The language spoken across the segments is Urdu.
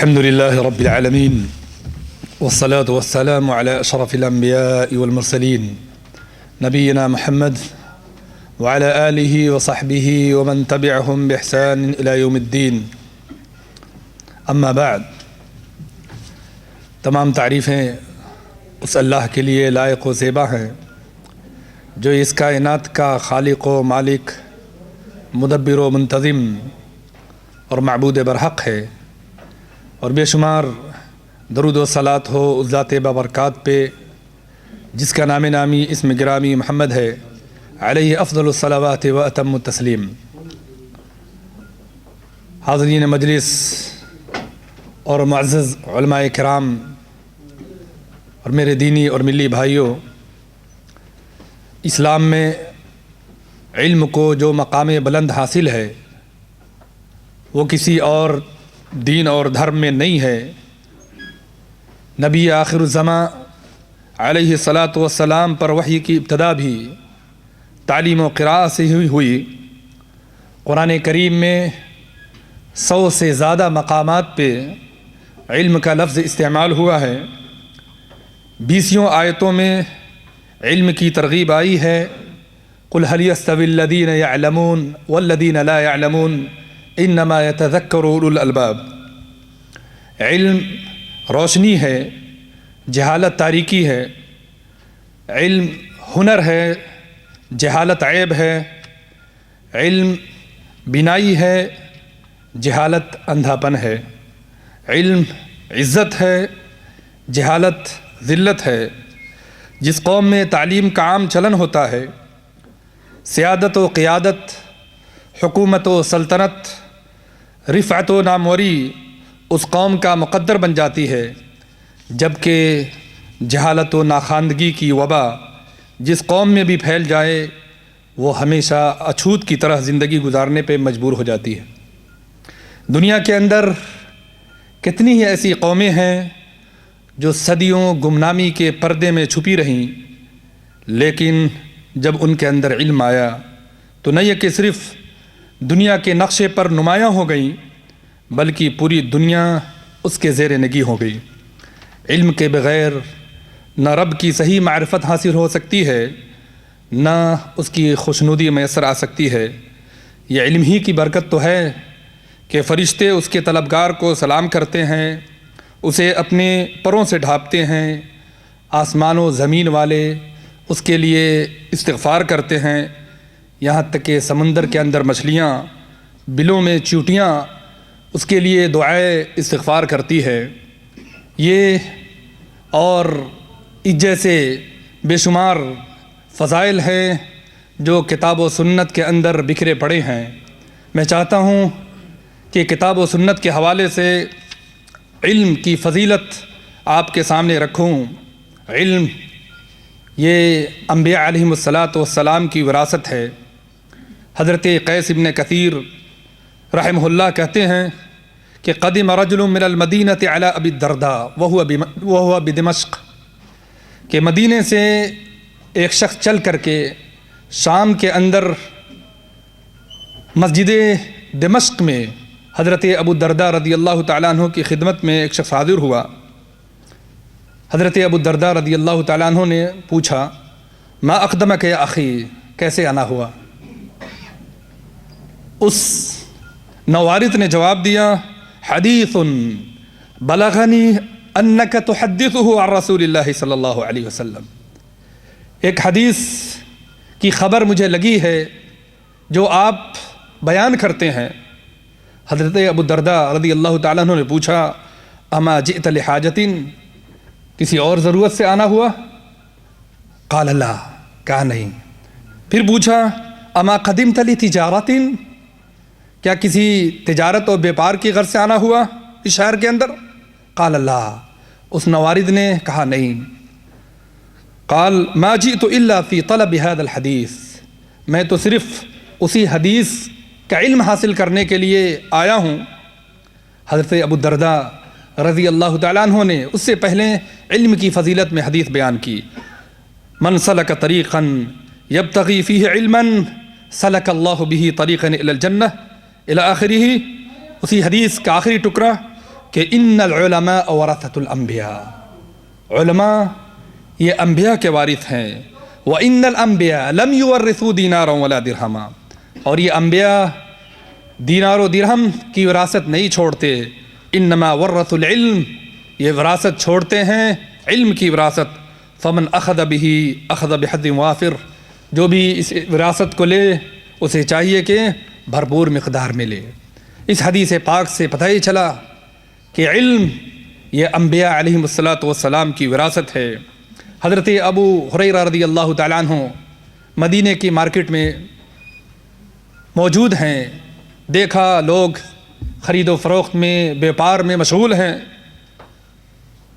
الحمد لله رب العالمين والصلاة والسلام على أشرف الأنبياء والمرسلين نبينا محمد وعلى آله وصحبه ومن تبعهم بإحسان إلى يوم الدين أما بعد تمام تعریفیں اس اللہ کے لیے لائق و زیبا ہیں جو اس کائنات کا خالق و مالک، مدبر و منتظم اور معبود برحق ہے، اور بے شمار درود و صلات ہو اس ذات بابرکات پہ جس کا نام نامی اسم گرامی محمد ہے، علیہ افضل الصلوات و اتم التسلیم۔ حاضرین مجلس اور معزز علماء کرام اور میرے دینی اور ملی بھائیوں، اسلام میں علم کو جو مقام بلند حاصل ہے وہ کسی اور دین اور دھرم میں نہیں ہے۔ نبی آخر الزماں علیہ الصلاۃ والسلام پر وحی کی ابتدا بھی تعلیم و قراءت سے ہی ہوئی۔ قرآن کریم میں 100 سے زیادہ مقامات پہ علم کا لفظ استعمال ہوا ہے۔ 20 آیتوں میں علم کی ترغیب آئی ہے۔ قل هل يستوي الذين يعلمون والذين لا يعلمون انما يتذكر اولو الالباب۔ علم روشنی ہے، جہالت تاریکی ہے، علم ہنر ہے، جہالت عیب ہے، علم بینائی ہے، جہالت اندھاپن ہے، علم عزت ہے، جہالت ذلت ہے۔ جس قوم میں تعلیم کا عام چلن ہوتا ہے، سیادت و قیادت، حکومت و سلطنت، رفعت و ناموری اس قوم کا مقدر بن جاتی ہے، جبکہ جہالت و ناخواندگی کی وبا جس قوم میں بھی پھیل جائے وہ ہمیشہ اچھوت کی طرح زندگی گزارنے پہ مجبور ہو جاتی ہے۔ دنیا کے اندر کتنی ہی ایسی قومیں ہیں جو صدیوں گمنامی کے پردے میں چھپی رہیں، لیکن جب ان کے اندر علم آیا تو نہ یہ کہ صرف دنیا کے نقشے پر نمایاں ہو گئیں بلکہ پوری دنیا اس کے زیر نگی ہو گئی۔ علم کے بغیر نہ رب کی صحیح معرفت حاصل ہو سکتی ہے، نہ اس کی خوشنودی میسر آ سکتی ہے۔ یہ علم ہی کی برکت تو ہے کہ فرشتے اس کے طلبگار کو سلام کرتے ہیں، اسے اپنے پروں سے ڈھانپتے ہیں، آسمان و زمین والے اس کے لیے استغفار کرتے ہیں، یہاں تک کہ سمندر کے اندر مچھلیاں، بلوں میں چیونٹیاں اس کے لیے دعائے استغفار کرتی ہے۔ یہ اور اس جیسے بے شمار فضائل ہیں جو کتاب و سنت کے اندر بکھرے پڑے ہیں۔ میں چاہتا ہوں کہ کتاب و سنت کے حوالے سے علم کی فضیلت آپ کے سامنے رکھوں۔ علم یہ انبیاء علیہم الصلاۃ والسلام کی وراثت ہے۔ حضرت قیس ابن کثیر رحمہ اللہ کہتے ہیں کہ قدم رجل من المدینۃ علی ابی الدرداء وہو بدمشق، کہ مدینے سے ایک شخص چل کر کے شام کے اندر مسجد دمشق میں حضرت ابو الدرداء رضی اللہ تعالیٰ عنہ کی خدمت میں ایک شخص حاضر ہوا۔ حضرت ابو الدرداء رضی اللہ تعالیٰ عنہ نے پوچھا، ما اقدمک یا اخی، کیسے آنا ہوا؟ اس نوارد نے جواب دیا، حدیث بلغنی انک تحدثہ عن رسول اللہ صلی اللہ علیہ وسلم، ایک حدیث کی خبر مجھے لگی ہے جو آپ بیان کرتے ہیں۔ حضرت ابو الدرداء رضی اللہ تعالیٰ عنہ نے پوچھا، اما جئت لحاجۃ، کسی اور ضرورت سے آنا ہوا؟ قال لا، کہا نہیں۔ پھر پوچھا، اما قدمت لتجارۃ، کیا کسی تجارت اور بیپار کی غرض سے آنا ہوا اس شہر کے اندر؟ قال لا، اس نوارد نے کہا نہیں۔ قال ما جئت الا فی طلب هذا الحدیث، میں تو صرف اسی حدیث کا علم حاصل کرنے کے لیے آیا ہوں۔ حضرت ابو الدرداء رضی اللہ تعالیٰ عنہ نے اس سے پہلے علم کی فضیلت میں حدیث بیان کی، من سلک طریقا یبتغی فیہ علما سلک اللہ بہ طریقا الی الجنہ الی آخرہ۔ اسی حدیث کا آخری ٹکڑا کہ ان العلماء ورثۃ الانبیاء، علماء یہ انبیاء کے وارث ہیں، وان الانبیاء لم یورثوا دینارا ولا درہما، اور یہ انبیاء دینار و درہم کی وراثت نہیں چھوڑتے، انما ورثوا العلم، یہ وراثت چھوڑتے ہیں علم کی وراثت، فمن اخذ به اخذ بحظ وافر، جو بھی اس وراثت کو لے اسے چاہیے کہ بھرپور مقدار میں لے۔ اس حدیث پاک سے پتہ ہی چلا کہ علم یہ انبیاء علیہم السلام کی وراثت ہے۔ حضرت ابو ہریرہ رضی اللہ تعالیٰ عنہ مدینہ کی مارکیٹ میں موجود ہیں، دیکھا لوگ خرید و فروخت میں بیپار میں مشغول ہیں،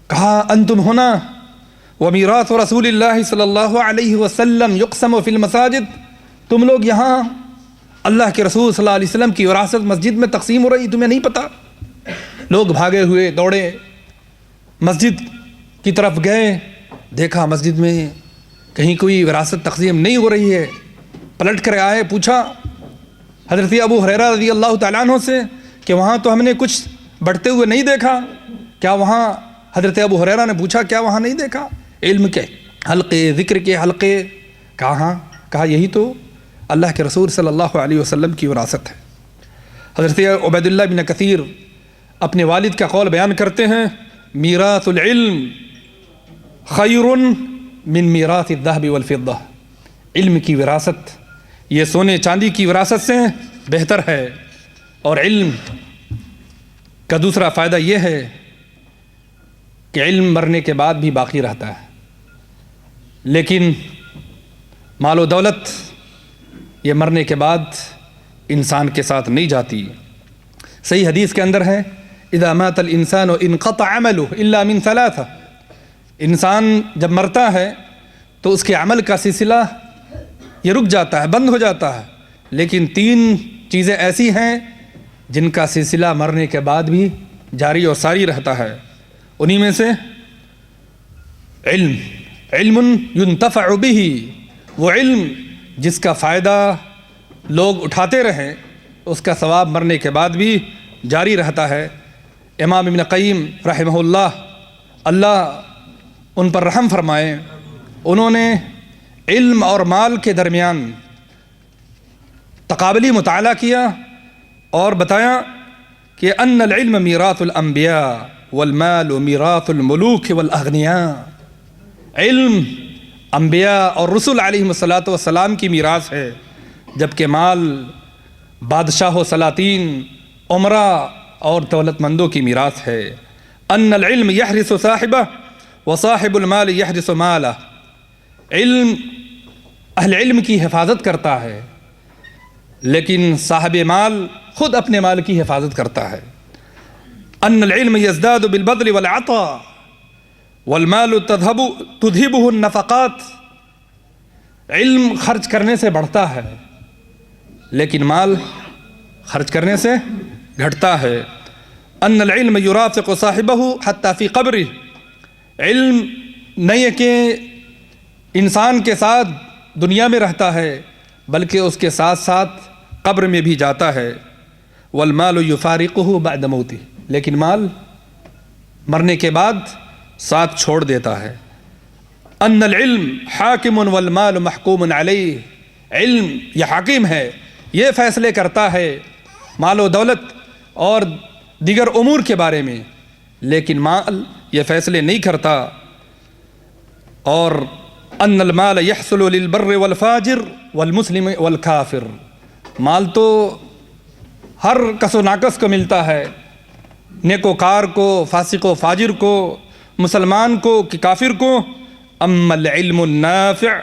کہا انتم ہونا ومیراث رسول اللہ صلی اللہ علیہ وسلم یقسم فی المساجد، تم لوگ یہاں اللہ کے رسول صلی اللہ علیہ وسلم کی وراثت مسجد میں تقسیم ہو رہی، تمہیں نہیں پتہ؟ لوگ بھاگے ہوئے دوڑے مسجد کی طرف گئے، دیکھا مسجد میں کہیں کوئی وراثت تقسیم نہیں ہو رہی ہے، پلٹ کر آئے، پوچھا حضرت ابو ہریرہ رضی اللہ تعالیٰ عنہ سے کہ وہاں تو ہم نے کچھ بڑھتے ہوئے نہیں دیکھا، کیا وہاں؟ حضرت ابو ہریرہ نے پوچھا کیا وہاں نہیں دیکھا علم کے حلقے، ذکر کے حلقے؟ کہاں؟ کہا یہی تو اللہ کے رسول صلی اللہ علیہ وسلم کی وراثت ہے۔ حضرت عبید اللہ بن کثیر اپنے والد کا قول بیان کرتے ہیں، میراث العلم خیر من میراث الذهب والفضہ، علم کی وراثت یہ سونے چاندی کی وراثت سے بہتر ہے، اور علم کا دوسرا فائدہ یہ ہے کہ علم مرنے کے بعد بھی باقی رہتا ہے، لیکن مال و دولت یہ مرنے کے بعد انسان کے ساتھ نہیں جاتی۔ صحیح حدیث کے اندر ہے اذا مات الانسان انقطع عمله الا من ثلاثہ، انسان جب مرتا ہے تو اس کے عمل کا سلسلہ یہ رک جاتا ہے، بند ہو جاتا ہے، لیکن 3 چیزیں ایسی ہیں جن کا سلسلہ مرنے کے بعد بھی جاری اور ساری رہتا ہے، انہی میں سے علم ينتفع به، وہ علم جس کا فائدہ لوگ اٹھاتے رہیں اس کا ثواب مرنے کے بعد بھی جاری رہتا ہے۔ امام ابن قیم رحمہ اللہ ان پر رحم فرمائے، انہوں نے علم اور مال کے درمیان تقابلی مطالعہ کیا اور بتایا کہ ان العلم میراث الانبیاء والمال میراث الملوک والاغنیاء، علم انبیاء اور رسول علیہم السلام کی میراث ہے، جبکہ مال بادشاہ و سلاطین، عمرا اور دولت مندوں کی میراث ہے۔ ان العلم یحرس صاحبہ وصاحب المال یحرس مالہ، علم اہل علم کی حفاظت کرتا ہے، لیکن صاحب مال خود اپنے مال کی حفاظت کرتا ہے۔ ان العلم یزداد بالبذل والعطاء والمال تذهبه النفقات، علم خرچ کرنے سے بڑھتا ہے لیکن مال خرچ کرنے سے گھٹتا ہے۔ ان العلم یرافق صاحبہ حتی فی قبرہ، علم نہیں ہے کہ انسان کے ساتھ دنیا میں رہتا ہے بلکہ اس کے ساتھ ساتھ قبر میں بھی جاتا ہے۔ والمال یفارقہ بعد موتہ، لیکن مال مرنے کے بعد ساتھ چھوڑ دیتا ہے۔ ان العلم حاکم والمال محکوم علیہ، علم یہ حاکم ہے، یہ فیصلے کرتا ہے مال و دولت اور دیگر امور کے بارے میں، لیکن مال یہ فیصلے نہیں کرتا۔ اور ان المال یحصل للبر والفاجر والمسلم والکافر، مال تو ہر کس و ناقص کو ملتا ہے، نیک و کار کو، فاسق و فاجر کو، مسلمان کو کہ کافر کو۔ اما العلم النافع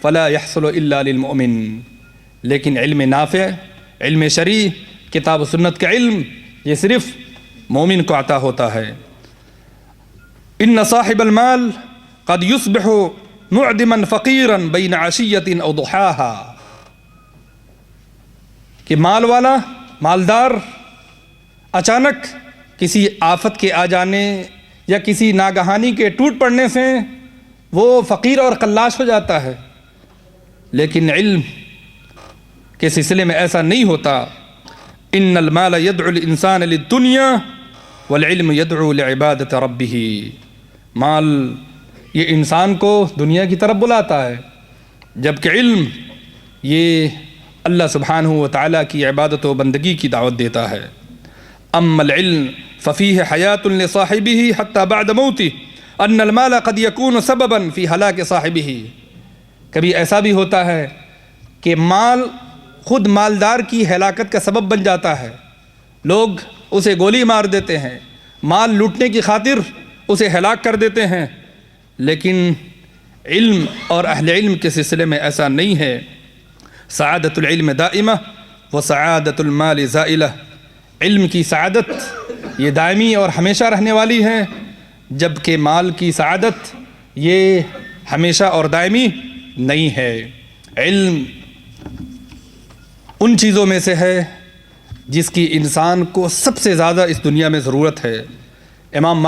فلا يحصل الا للمؤمن، لیکن علم نافع، علم شرعی، کتاب و سنت کا علم یہ صرف مومن کو عطا ہوتا ہے۔ ان صاحب المال قد يصبح معدما فقیرا بین عشیۃ او ضحاها، کہ مال والا، مالدار اچانک کسی آفت کے آ جانے یا کسی ناگہانی کے ٹوٹ پڑنے سے وہ فقیر اور قلاش ہو جاتا ہے، لیکن علم کے سلسلے میں ایسا نہیں ہوتا۔ ان المال يدعو الانسان للدنیا والعلم يدعو لعبادت ربه. مال یہ انسان کو دنیا کی طرف بلاتا ہے، جبکہ علم یہ اللہ سبحانہ و تعالیٰ کی عبادت و بندگی کی دعوت دیتا ہے. اما العلم ففیہ حیات لصاحبہ حتی بعد موتہ ان المال قد یکون سببا فی ہلاک صاحبہ. کبھی ایسا بھی ہوتا ہے کہ مال خود مالدار کی ہلاکت کا سبب بن جاتا ہے. لوگ اسے گولی مار دیتے ہیں، مال لوٹنے کی خاطر اسے ہلاک کر دیتے ہیں، لیکن علم اور اہل علم کے سلسلے میں ایسا نہیں ہے. سعادت العلم دائمہ و سعادت المال زائلہ. علم کی سعادت یہ دائمی اور ہمیشہ رہنے والی ہے، جبکہ مال کی سعادت یہ ہمیشہ اور دائمی نہیں ہے. علم ان چیزوں میں سے ہے جس کی انسان کو سب سے زیادہ اس دنیا میں ضرورت ہے. امام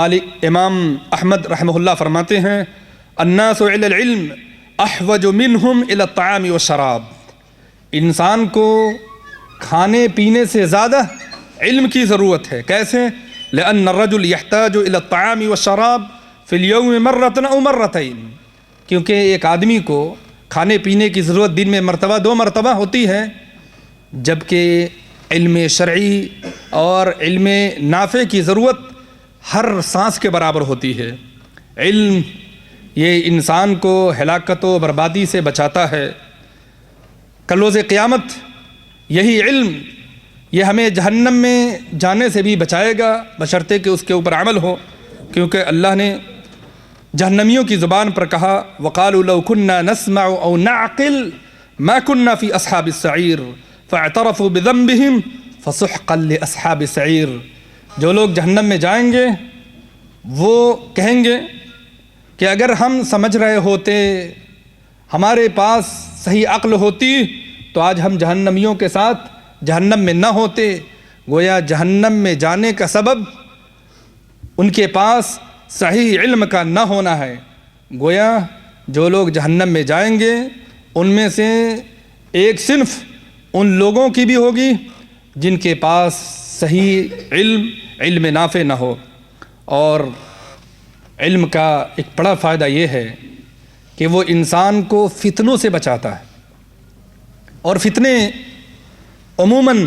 احمد رحمہ اللہ فرماتے ہیں الناس علی العلم احوج منہم الی الطعام والشراب. انسان کو کھانے پینے سے زیادہ علم کی ضرورت ہے. کیسے؟ لأن الرجل يحتاج الى الطعام والشراب في اليوم مرة او مرتين. کیونکہ ایک آدمی کو کھانے پینے کی ضرورت دن میں مرتبہ 2 مرتبہ ہوتی ہے، جبکہ علم شرعی اور علم نافع کی ضرورت ہر سانس کے برابر ہوتی ہے. علم یہ انسان کو ہلاکت و بربادی سے بچاتا ہے. کل روز قیامت یہی علم یہ ہمیں جہنم میں جانے سے بھی بچائے گا، بشرطے کہ اس کے اوپر عمل ہو. کیونکہ اللہ نے جہنمیوں کی زبان پر کہا وَقَالُوا لَوْ كُنَّا نَسْمَعُ أَوْ نَعْقِلُ مَا كُنَّا فِي أَصْحَابِ السَّعِيرِ فَاعْتَرَفُوا بِذَنبِهِمْ فَسُحْقًا لِأَصْحَابِ السَّعِيرِ. جو لوگ جہنم میں جائیں گے وہ کہیں گے کہ اگر ہم سمجھ رہے ہوتے، ہمارے پاس صحیح عقل ہوتی تو آج ہم جہنمیوں کے ساتھ جہنم میں نہ ہوتے. گویا جہنم میں جانے کا سبب ان کے پاس صحیح علم کا نہ ہونا ہے. گویا جو لوگ جہنم میں جائیں گے ان میں سے ایک صنف ان لوگوں کی بھی ہوگی جن کے پاس صحیح علم نافع نہ ہو. اور علم کا ایک بڑا فائدہ یہ ہے کہ وہ انسان کو فتنوں سے بچاتا ہے. اور فتنے عموماً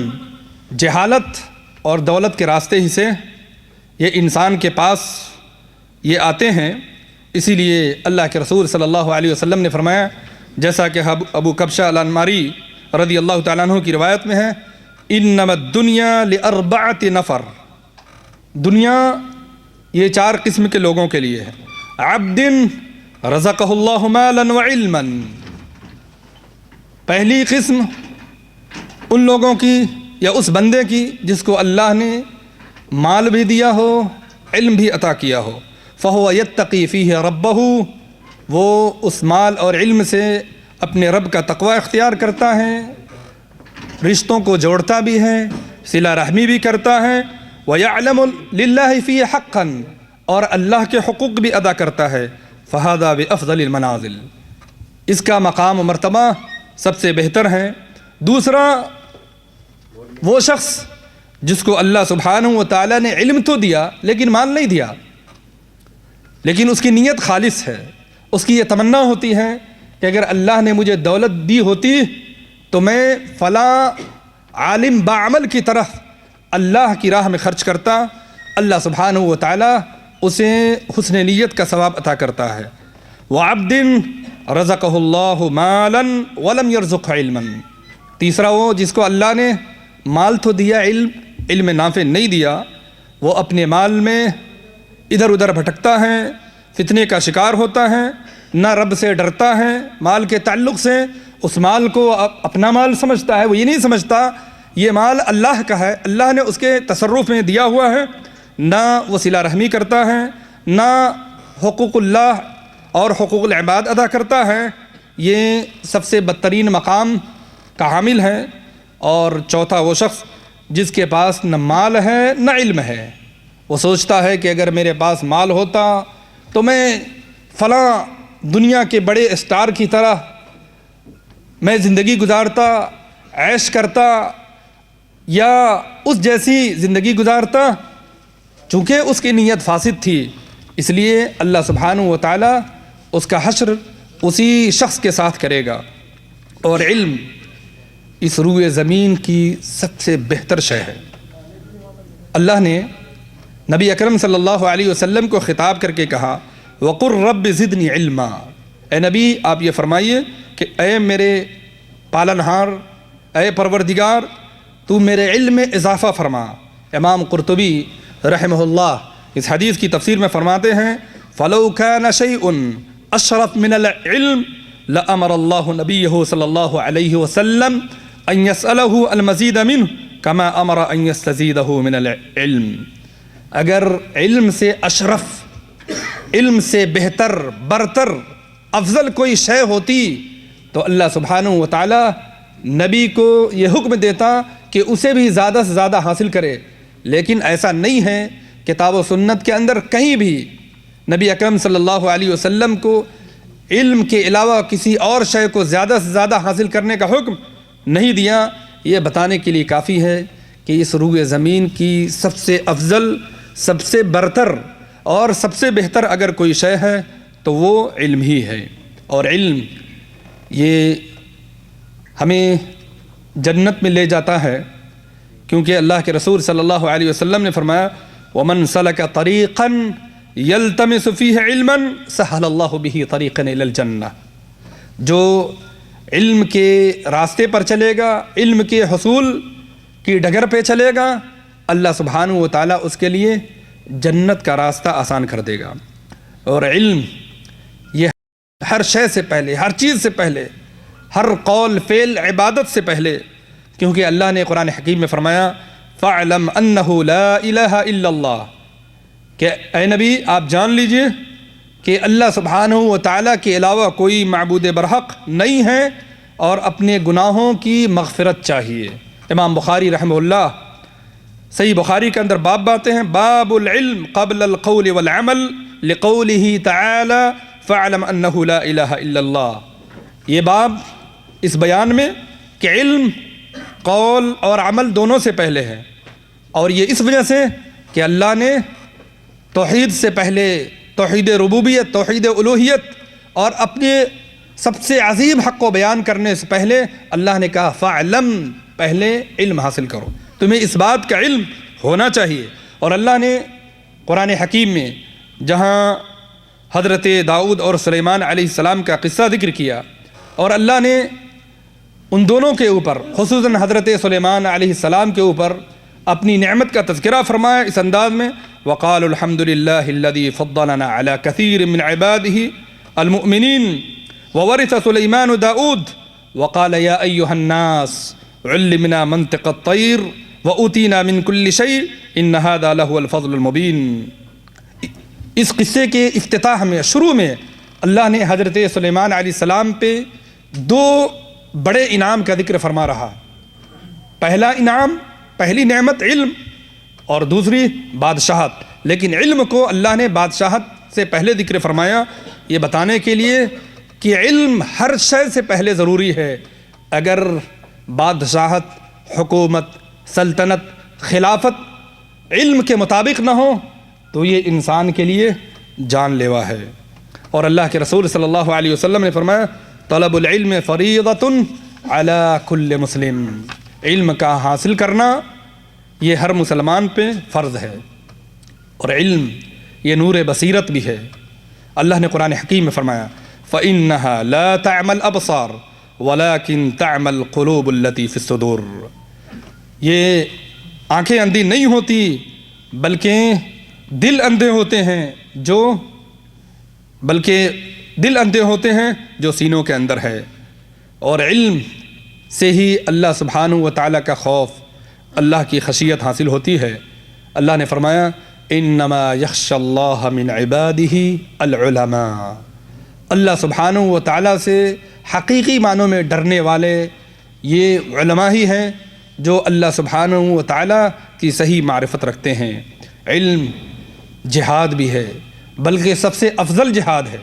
جہالت اور دولت کے راستے ہی سے یہ انسان کے پاس یہ آتے ہیں. اسی لیے اللہ کے رسول صلی اللہ علیہ وسلم نے فرمایا، جیسا کہ ابو کبشہ الانماری رضی اللہ تعالیٰ عنہ کی روایت میں ہے انما الدنیا لاربعۃ نفر. دنیا یہ 4 قسم کے لوگوں کے لیے ہے. عبد رزقہ اللہ مالا وعلما. پہلی قسم ان لوگوں کی یا اس بندے کی جس کو اللہ نے مال بھی دیا ہو، علم بھی عطا کیا ہو. فہو یتقی فیہ ربہ. وہ اس مال اور علم سے اپنے رب کا تقوی اختیار کرتا ہے، رشتوں کو جوڑتا بھی ہے، صلہ رحمی بھی کرتا ہے. وَيَعْلَمُ لِلَّهِ فِيهِ حَقًّا. اور اللہ کے حقوق بھی ادا کرتا ہے. فَهَذَا بِأَفْضَلِ الْمَنَازِلِ. اس کا مقام و مرتبہ سب سے بہتر ہے. دوسرا وہ شخص جس کو اللہ سبحانہ و تعالیٰ نے علم تو دیا لیکن مال نہیں دیا، لیکن اس کی نیت خالص ہے. اس کی یہ تمنا ہوتی ہے کہ اگر اللہ نے مجھے دولت دی ہوتی تو میں فلاں عالم باعمل کی طرح اللہ کی راہ میں خرچ کرتا. اللہ سبحانہ و تعالیٰ اسے حسن نیت کا ثواب عطا کرتا ہے. وَعَبْدٍ رَزَقَهُ اللَّهُ مَالًا وَلَمْ يَرْزُقْهُ عِلْمًا. تیسرا وہ جس کو اللہ نے مال تو دیا، علم نافع نہیں دیا، وہ اپنے مال میں ادھر ادھر بھٹکتا ہے، فتنے کا شکار ہوتا ہے، نہ رب سے ڈرتا ہے. مال کے تعلق سے اس مال کو اپنا مال سمجھتا ہے. وہ یہ نہیں سمجھتا یہ مال اللہ کا ہے، اللہ نے اس کے تصرف میں دیا ہوا ہے. نہ وہ صلہ رحمی کرتا ہے، نہ حقوق اللہ اور حقوق العباد ادا کرتا ہے. یہ سب سے بدترین مقام کا حامل ہے. اور چوتھا وہ شخص جس کے پاس نہ مال ہے نہ علم ہے. وہ سوچتا ہے کہ اگر میرے پاس مال ہوتا تو میں فلاں دنیا کے بڑے اسٹار کی طرح میں زندگی گزارتا، عیش کرتا، یا اس جیسی زندگی گزارتا. چونکہ اس کی نیت فاسد تھی، اس لیے اللہ سبحانہ و تعالیٰ اس کا حشر اسی شخص کے ساتھ کرے گا۔ اور علم اس روئے زمین کی سب سے بہتر شے ہے۔ اللہ نے نبی اکرم صلی اللہ علیہ وسلم کو خطاب کر کے کہا وَقُلْ رَبِّ زِدْنِي عِلْمًا، اے نبی آپ یہ فرمائیے کہ اے میرے پالنہار، اے پروردگار، تو میرے علم میں اضافہ فرما۔ امام قرطبی رحمہ اللہ اس حدیث کی تفسیر میں فرماتے ہیں فَلَوْ كَانَ شَيْءٌ أَشْرَفَ مِنَ الْعِلْمِ لَأَمَرَ اللَّهُ نَبِيَّهُ صلی اللہ علیہ وسلم أن يسأله المزید منه كما أمر أن يستزيده من العلم۔ اگر علم سے اشرف، علم سے بہتر، برتر، افضل کوئی شے ہوتی تو اللہ سبحانہ و تعالی نبی کو یہ حکم دیتا کہ اسے بھی زیادہ سے زیادہ حاصل کرے، لیکن ایسا نہیں ہے۔ کتاب و سنت کے اندر کہیں بھی نبی اکرم صلی اللہ علیہ وسلم کو علم کے علاوہ کسی اور شے کو زیادہ سے زیادہ حاصل کرنے کا حکم نہیں دیا۔ یہ بتانے کے لیے کافی ہے کہ اس روئے زمین کی سب سے افضل، سب سے برتر اور سب سے بہتر اگر کوئی شے ہے تو وہ علم ہی ہے۔ اور علم یہ ہمیں جنت میں لے جاتا ہے، کیونکہ اللہ کے رسول صلی اللہ علیہ وسلم نے فرمایا وَمَنْ سَلَكَ طَرِيقًا يَلْتَمِسُ فِيهِ عِلْمًا سَهَلَ اللَّهُ بِهِ طَرِيقًا إِلَى الْجَنَّةِ، جو علم کے راستے پر چلے گا، علم کے حصول کی ڈگر پہ چلے گا، اللہ سبحانہ و تعالیٰ اس کے لیے جنت کا راستہ آسان کر دے گا۔ اور علم یہ ہر شے سے پہلے، ہر چیز سے پہلے، ہر قول فعل عبادت سے پہلے، کیونکہ اللہ نے قرآن حکیم میں فرمایا فَاعْلَمْ أَنَّهُ لَا إِلَهَ إِلَّا اللَّهُ، کہ اے نبی آپ جان لیجئے کہ اللہ سبحانہ و تعالیٰ کے علاوہ کوئی معبود برحق نہیں ہے اور اپنے گناہوں کی مغفرت چاہیے۔ امام بخاری رحمہ اللہ صحیح بخاری کے اندر باب باتے ہیں باب العلم قبل القول والعمل لقوله تعالی فاعلم انه لا الہ الا اللہ۔ یہ باب اس بیان میں کہ علم قول اور عمل دونوں سے پہلے ہے، اور یہ اس وجہ سے کہ اللہ نے توحید سے پہلے توحید ربوبیت، توحید الوہیت اور اپنے سب سے عظیم حق کو بیان کرنے سے پہلے اللہ نے کہا فاعلم، پہلے علم حاصل کرو، تمہیں اس بات کا علم ہونا چاہیے۔ اور اللہ نے قرآن حکیم میں جہاں حضرت داؤد اور سلیمان علیہ السلام کا قصہ ذکر کیا اور اللہ نے ان دونوں کے اوپر، خصوصاً حضرت سلیمان علیہ السلام کے اوپر اپنی نعمت کا تذکرہ فرمایا اس انداز میں وَقَالُوا الْحَمْدُ لِلَّهِ الَّذِي فَضَّلَنَا عَلَى كَثِيرٍ مِّنْ عِبَادِهِ الْمُؤْمِنِينَ وَوَرِثَ سُلَيْمَانُ دَاؤُدَ وَقَالَ يَا أَيُّهَا النَّاسُ عُلِّمْنَا مَنطِقَ الطَّيْرِ وَأُوتِينَا مِنْ كُلِّ شَيْءٍ إِنَّ هَذَا لَهُوَ الْفَضْلُ الْمُبِينُ۔ اس قصے کے افتتاح میں، شروع میں اللہ نے حضرت سلیمان علیہ السلام پہ دو بڑے انعام کا ذکر فرما رہا۔ پہلا انعام، پہلی نعمت علم، اور دوسری بادشاہت، لیکن علم کو اللہ نے بادشاہت سے پہلے ذکر فرمایا، یہ بتانے کے لیے کہ علم ہر شے سے پہلے ضروری ہے۔ اگر بادشاہت، حکومت، سلطنت، خلافت علم کے مطابق نہ ہو تو یہ انسان کے لیے جان لیوا ہے۔ اور اللہ کے رسول صلی اللہ علیہ وسلم نے فرمایا طلب العلم فریضۃ علی کل مسلم، علم کا حاصل کرنا یہ ہر مسلمان پہ فرض ہے۔ اور علم یہ نور بصیرت بھی ہے۔ اللہ نے قرآن حکیم میں فرمایا فَإِنَّهَا لَا تَعْمَى الْأَبْصَارُ وَلَكِنْ تَعْمَى الْقُلُوبُ الَّتِي فِي الصُّدُورِ، یہ آنکھیں اندھی نہیں ہوتی بلکہ دل اندھے ہوتے ہیں جو سینوں کے اندر ہے۔ اور علم سے ہی اللہ سبحانہ و تعالیٰ کا خوف، اللہ کی خشیت حاصل ہوتی ہے۔ اللہ نے فرمایا انما یخشی اللہ من عبادہ العلماء، اللہ سبحانہ و تعالیٰ سے حقیقی معنوں میں ڈرنے والے یہ علماء ہی ہیں جو اللہ سبحانہ و تعالیٰ کی صحیح معرفت رکھتے ہیں۔ علم جہاد بھی ہے، بلکہ سب سے افضل جہاد ہے،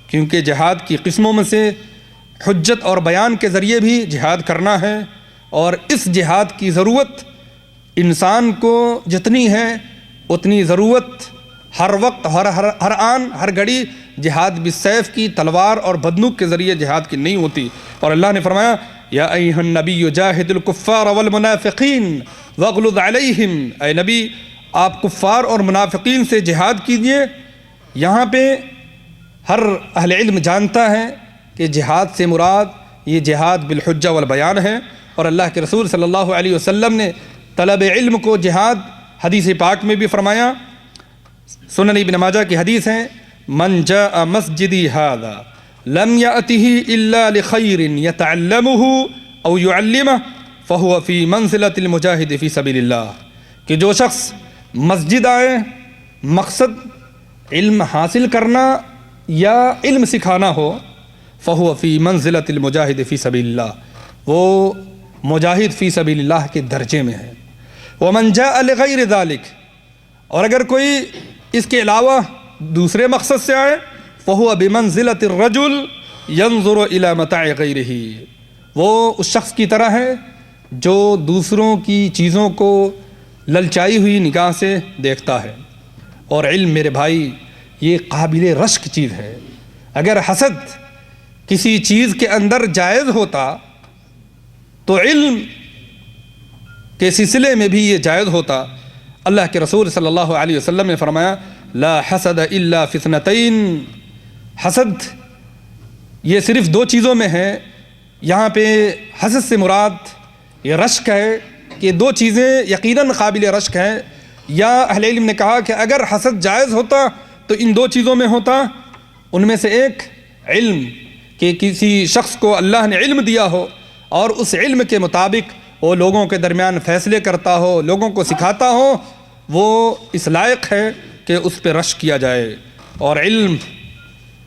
کیونکہ جہاد کی قسموں میں سے حجت اور بیان کے ذریعے بھی جہاد کرنا ہے، اور اس جہاد کی ضرورت انسان کو جتنی ہے اتنی ضرورت ہر وقت ہر آن ہر گھڑی جہاد بالسیف کی، تلوار اور بدنوق کے ذریعے جہاد کی نہیں ہوتی۔ اور اللہ نے فرمایا یا ایھا النبی جاہد الکفار والمنافقین واغلظ علیہم، اے نبی آپ کفار اور منافقین سے جہاد کیجئے۔ یہاں پہ ہر اہل علم جانتا ہے کہ جہاد سے مراد یہ جہاد بالحجہ والبیان ہے، اور اللہ کے رسول صلی اللہ علیہ وسلم نے طلب علم کو جہاد حدیث پاک میں بھی فرمایا۔ سنن ابن ماجہ کی حدیث ہے من جاء مسجدی ھذا لم یأتہ الا لخیر یتعلمہ او یعلمہ فہو فی منزلۃ المجاہد فی سبیل اللہ، کہ جو شخص مسجد آئے مقصد علم حاصل کرنا یا علم سکھانا ہو، فہو فی منزلۃ المجاہد فی سبیل اللہ، وہ مجاہد فی سبیل اللہ کے درجے میں ہے۔ ومن جاء لغیر ذلک، اور اگر کوئی اس کے علاوہ دوسرے مقصد سے آئے، فہو بمنزلۃ الرجل ینظر الی متاع غیرہ، وہ اس شخص کی طرح ہے جو دوسروں کی چیزوں کو للچائی ہوئی نگاہ سے دیکھتا ہے۔ اور علم میرے بھائی یہ قابل رشک چیز ہے۔ اگر حسد کسی چیز کے اندر جائز ہوتا تو علم کے سلسلے میں بھی یہ جائز ہوتا۔ اللہ کے رسول صلی اللہ علیہ وسلم نے فرمایا لا حسد الا فی اثنتین، حسد یہ صرف دو چیزوں میں ہے۔ یہاں پہ حسد سے مراد یہ رشک ہے کہ دو چیزیں یقیناً قابل رشک ہیں، یا اہل علم نے کہا کہ اگر حسد جائز ہوتا تو ان دو چیزوں میں ہوتا۔ ان میں سے ایک علم، کہ کسی شخص کو اللہ نے علم دیا ہو اور اس علم کے مطابق وہ لوگوں کے درمیان فیصلے کرتا ہو، لوگوں کو سکھاتا ہو، وہ اس لائق ہے کہ اس پہ رشک کیا جائے۔ اور علم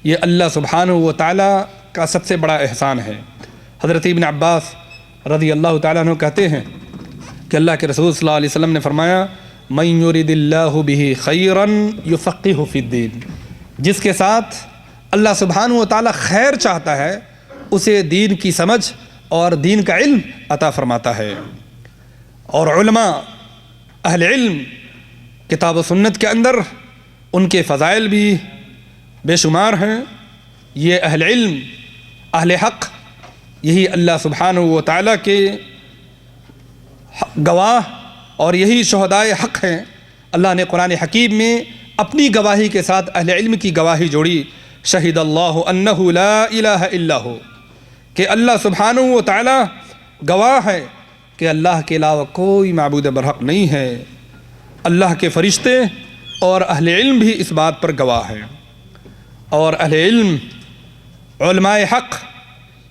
یہ اللہ سبحانہ و تعالیٰ کا سب سے بڑا احسان ہے۔ حضرت ابن عباس رضی اللہ تعالیٰ عنہ کہتے ہیں کہ اللہ کے رسول صلی اللہ علیہ وسلم نے فرمایا من یرد اللہ بہ خیرا یفقہہ فی الدین، جس کے ساتھ اللہ سبحانہ و تعالیٰ خیر چاہتا ہے اسے دین کی سمجھ اور دین کا علم عطا فرماتا ہے۔ اور علماء اہل علم کتاب و سنت کے اندر ان کے فضائل بھی بے شمار ہیں۔ یہ اہل علم اہل حق یہی اللہ سبحانہ و تعالیٰ کے گواہ اور یہی شہدائے حق ہیں۔ اللہ نے قرآن حکیم میں اپنی گواہی کے ساتھ اہل علم کی گواہی جوڑی، شہد اللہ انہ لا الہ الا ہو، کہ اللہ سبحانہ و تعالیٰ گواہ ہے کہ اللہ کے علاوہ کوئی معبود برحق نہیں ہے۔ اللہ کے فرشتے اور اہل علم بھی اس بات پر گواہ ہیں۔ اور اہل علم علماء حق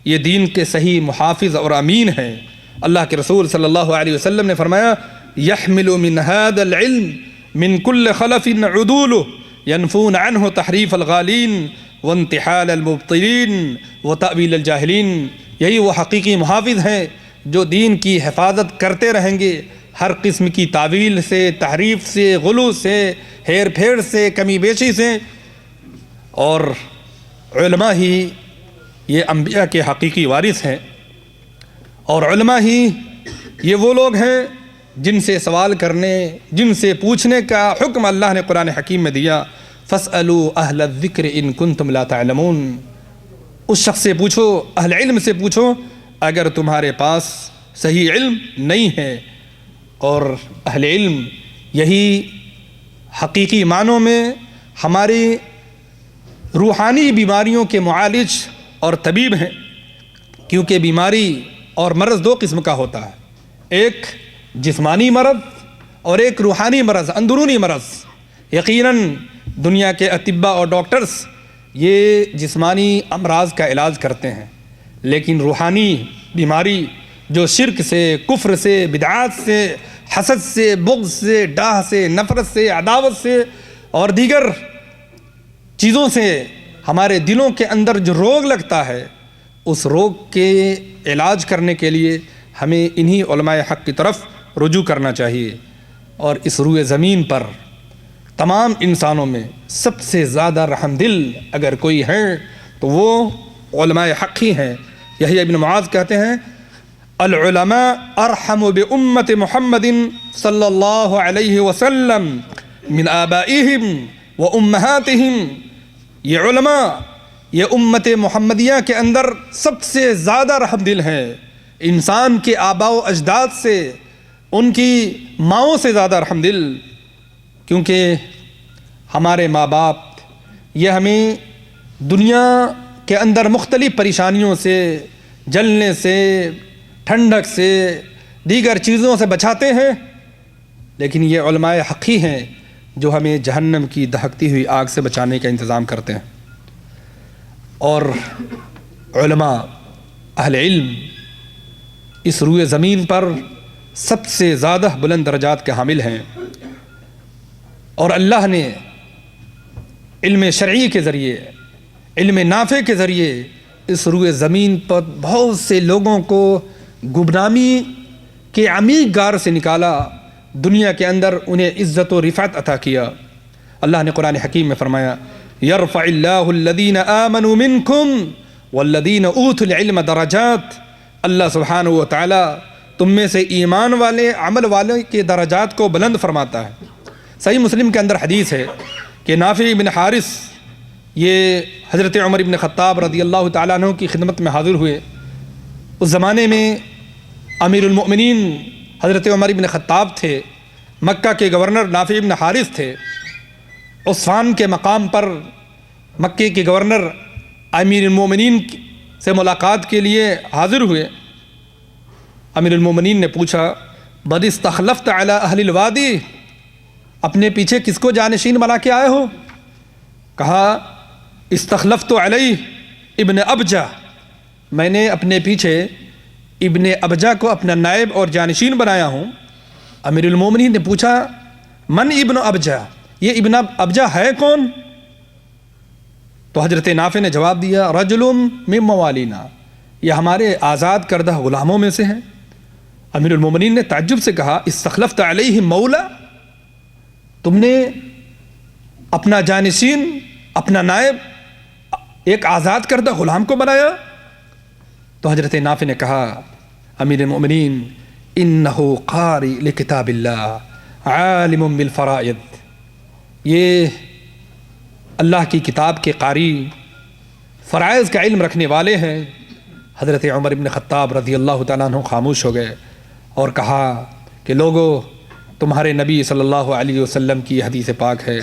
یہ دین کے صحیح محافظ اور امین ہیں۔ اللہ کے رسول صلی اللہ علیہ وسلم نے فرمایا یحمل من هذا العلم من كل خلف عدول ينفون عنه تحریف الغالین وانتحال المبطلین وتأویل الجاہلین، یہی وہ حقیقی محافظ ہیں جو دین کی حفاظت کرتے رہیں گے ہر قسم کی تعویل سے، تحریف سے، غلو سے، ہیر پھیر سے، کمی بیشی سے۔ اور علماء ہی یہ انبیاء کے حقیقی وارث ہیں، اور علماء ہی یہ وہ لوگ ہیں جن سے سوال کرنے، جن سے پوچھنے کا حکم اللہ نے قرآن حکیم میں دیا، فاسألوا اہل الذکر ان کنتم لا تعلمون، اس شخص سے پوچھو، اہل علم سے پوچھو اگر تمہارے پاس صحیح علم نہیں ہے۔ اور اہل علم یہی حقیقی معنوں میں ہماری روحانی بیماریوں کے معالج اور طبیب ہیں، کیونکہ بیماری اور مرض دو قسم کا ہوتا ہے، ایک جسمانی مرض اور ایک روحانی مرض، اندرونی مرض۔ یقیناً دنیا کے اطباء اور ڈاکٹرز یہ جسمانی امراض کا علاج کرتے ہیں، لیکن روحانی بیماری جو شرک سے، کفر سے، بدعات سے، حسد سے، بغض سے، ڈاہ سے، نفرت سے، عداوت سے اور دیگر چیزوں سے ہمارے دلوں کے اندر جو روگ لگتا ہے، اس روگ کے علاج کرنے کے لیے ہمیں انہی علماء حق کی طرف رجوع کرنا چاہیے۔ اور اس روئے زمین پر تمام انسانوں میں سب سے زیادہ رحم دل اگر کوئی ہے تو وہ علماء حق ہی ہیں۔ یحییٰ ابن معاذ کہتے ہیں العلماء ارحم بامت محمد صلی اللہ علیہ وسلم من آبائہم و امہاتہم، یہ علماء یہ امت محمدیہ کے اندر سب سے زیادہ رحم دل ہیں، انسان کے آباء و اجداد سے، ان کی ماؤں سے زیادہ رحم دل، کیونکہ ہمارے ماں باپ یہ ہمیں دنیا کے اندر مختلف پریشانیوں سے، جلنے سے، ٹھنڈک سے، دیگر چیزوں سے بچاتے ہیں، لیکن یہ علماء حق ہی ہیں جو ہمیں جہنم کی دہکتی ہوئی آگ سے بچانے کا انتظام کرتے ہیں۔ اور علماء اہل علم اس روئے زمین پر سب سے زیادہ بلند درجات کے حامل ہیں، اور اللہ نے علم شرعی کے ذریعے، علم نافع کے ذریعے اس روئے زمین پر بہت سے لوگوں کو گمنامی کے عمیق غار سے نکالا، دنیا کے اندر انہیں عزت و رفعت عطا کیا۔ اللہ نے قرآن حکیم میں فرمایا یرفع اللہ الذین آمنوا منکم والذین اوتوا العلم درجات، اللہ سبحانہ و تعالی تم میں سے ایمان والے عمل والے کے درجات کو بلند فرماتا ہے۔ صحیح مسلم کے اندر حدیث ہے کہ نافع بن حارث یہ حضرت عمر بن خطاب رضی اللہ تعالیٰ عنہ کی خدمت میں حاضر ہوئے۔ اس زمانے میں امیر المؤمنین حضرت عمر بن خطاب تھے، مکہ کے گورنر نافع بن حارث تھے۔ عثمان کے مقام پر مکے کے گورنر امیر المؤمنین سے ملاقات کے لیے حاضر ہوئے۔ امیر المؤمنین نے پوچھا بد استخلفت علی اہل الوادی، اپنے پیچھے کس کو جانشین بنا کے آئے ہو؟ کہا استخلفت علیہ ابن ابجہ، میں نے اپنے پیچھے ابن ابجہ کو اپنا نائب اور جانشین بنایا ہوں۔ امیر المومنین نے پوچھا من ابن ابجہ، یہ ابن ابجہ ہے کون؟ تو حضرت نافع نے جواب دیا رجل من موالینا، یہ ہمارے آزاد کردہ غلاموں میں سے ہیں۔ امیر المومنین نے تعجب سے کہا استخلفت علیہ مولا، تم نے اپنا جانشین، اپنا نائب ایک آزاد کردہ غلام کو بنایا؟ تو حضرت نافع نے کہا امیر المؤمنین انہو قاری لکتاب اللہ عالم بالفرائض، یہ اللہ کی کتاب کے قاری، فرائض کا علم رکھنے والے ہیں۔ حضرت عمر بن خطاب رضی اللہ تعالیٰ عنہ خاموش ہو گئے اور کہا کہ لوگو تمہارے نبی صلی اللہ علیہ وسلم کی حدیث پاک ہے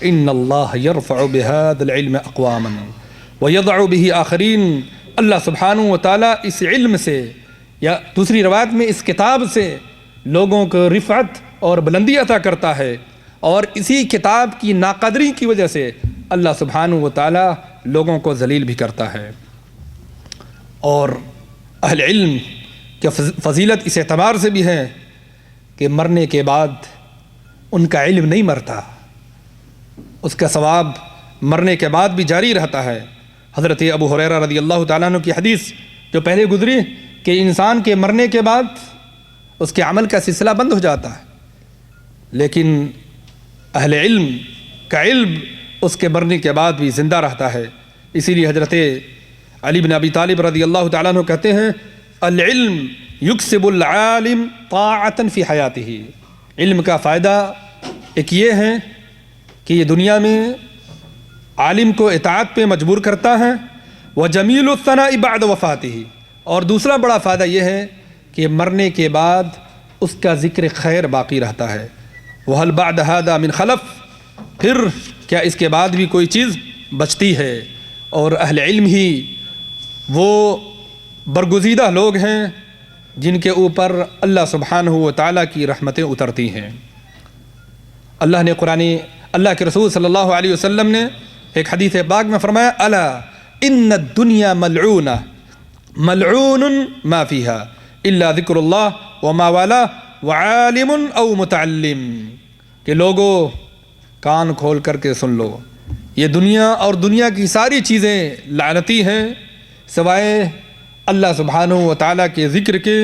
ان اللہ یرفع بہذا العلم اقواما ویضع به آخرین، اللہ سبحانہ و تعالیٰ اس علم سے، یا دوسری روایت میں اس کتاب سے لوگوں کو رفعت اور بلندی عطا کرتا ہے، اور اسی کتاب کی ناقدری کی وجہ سے اللہ سبحانہ و تعالیٰ لوگوں کو ذلیل بھی کرتا ہے۔ اور اہل علم کی فضیلت اس اعتبار سے بھی ہے کہ مرنے کے بعد ان کا علم نہیں مرتا، اس کا ثواب مرنے کے بعد بھی جاری رہتا ہے۔ حضرت ابو ہریرہ رضی اللہ تعالیٰ عنہ کی حدیث جو پہلے گزری کہ انسان کے مرنے کے بعد اس کے عمل کا سلسلہ بند ہو جاتا ہے، لیکن اہل علم کا علم اس کے مرنے کے بعد بھی زندہ رہتا ہے۔ اسی لیے حضرت علی بن ابی طالب رضی اللہ تعالیٰ عنہ کہتے ہیں العلم یکسب العالم طاعتا فی حیاتہ، علم کا فائدہ ایک یہ ہے کہ یہ دنیا میں عالم کو اطاعت پہ مجبور کرتا ہے، وجمیل الثناء بعد وفاتہ، اور دوسرا بڑا فائدہ یہ ہے کہ مرنے کے بعد اس کا ذکر خیر باقی رہتا ہے۔ وَهَلْ بَعْدَ هَذَا مِنْ خَلَفٍ، پھر کیا اس کے بعد بھی کوئی چیز بچتی ہے؟ اور اہل علم ہی وہ برگزیدہ لوگ ہیں جن کے اوپر اللہ سبحانہ و تعالیٰ کی رحمتیں اترتی ہیں۔ اللہ نے اللہ کے رسول صلی اللہ علیہ وسلم نے ایک حدیث پاک میں فرمایا الا ان الدنیا ملعونہ ملعون ما فیہا الا ذکر اللہ وما والا وعالم او متعلم، کہ لوگو کان کھول کر کے سن لو، یہ دنیا اور دنیا کی ساری چیزیں لعنتی ہیں سوائے اللہ سبحانہ و تعالیٰ کے ذکر کے،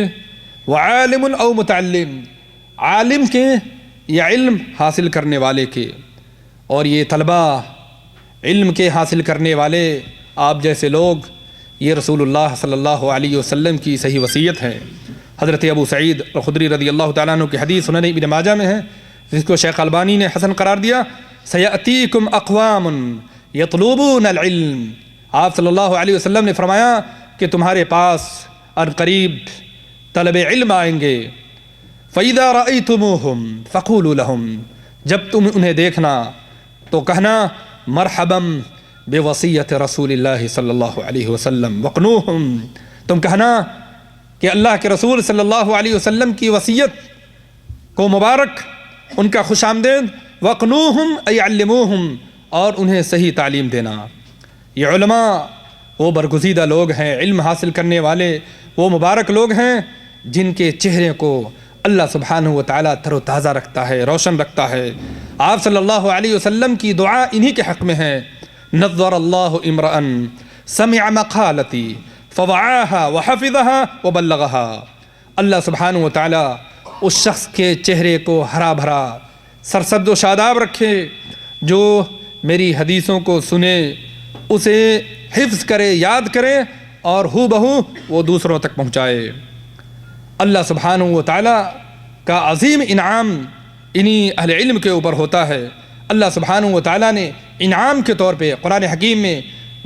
وعالم او متعلم، عالم کے یا علم حاصل کرنے والے کے۔ اور یہ طلبہ علم کے حاصل کرنے والے آپ جیسے لوگ، یہ رسول اللہ صلی اللہ علیہ وسلم کی صحیح وصیت ہے۔ حضرت ابو سعید الخدری رضی اللہ تعالیٰ عنہ کی حدیث سنن ابن ماجہ میں ہے جس کو شیخ البانی نے حسن قرار دیا، سیأتیکم اقوام یطلبون العلم، آپ صلی اللہ علیہ وسلم نے فرمایا کہ تمہارے پاس عنقریب طلب علم آئیں گے، فَإِذَا رَأَيْتُمُوهُمْ فَقُولُوا لَهُمْ، جب تم انہیں دیکھنا تو کہنا مرحباً بوصیت رسول اللہ صلی اللہ علیہ وسلم وقنوہم، تم کہنا کہ اللہ کے رسول صلی اللہ علیہ وسلم کی وصیت کو مبارک، ان کا خوش آمدید، وقنوہم ای علموہم، اور انہیں صحیح تعلیم دینا۔ یہ علماء وہ برگزیدہ لوگ ہیں، علم حاصل کرنے والے وہ مبارک لوگ ہیں جن کے چہرے کو اللہ سبحانہ و تعالیٰ تر و تازہ رکھتا ہے، روشن رکھتا ہے۔ آپ صلی اللہ علیہ وسلم کی دعا انہی کے حق میں ہے، نظر اللہ امرأ سمع مقالتی فوعاها وحفظها وبلغها، اللہ سبحانہ و تعالیٰ اس شخص کے چہرے کو ہرا بھرا سرسبز و شاداب رکھے جو میری حدیثوں کو سنے، اسے حفظ کرے، یاد کرے، اور ہو بہو وہ دوسروں تک پہنچائے۔ اللہ سبحانہ و تعالیٰ کا عظیم انعام انہی اہل علم کے اوپر ہوتا ہے۔ اللہ سبحانہ و تعالیٰ نے انعام کے طور پہ قرآن حکیم میں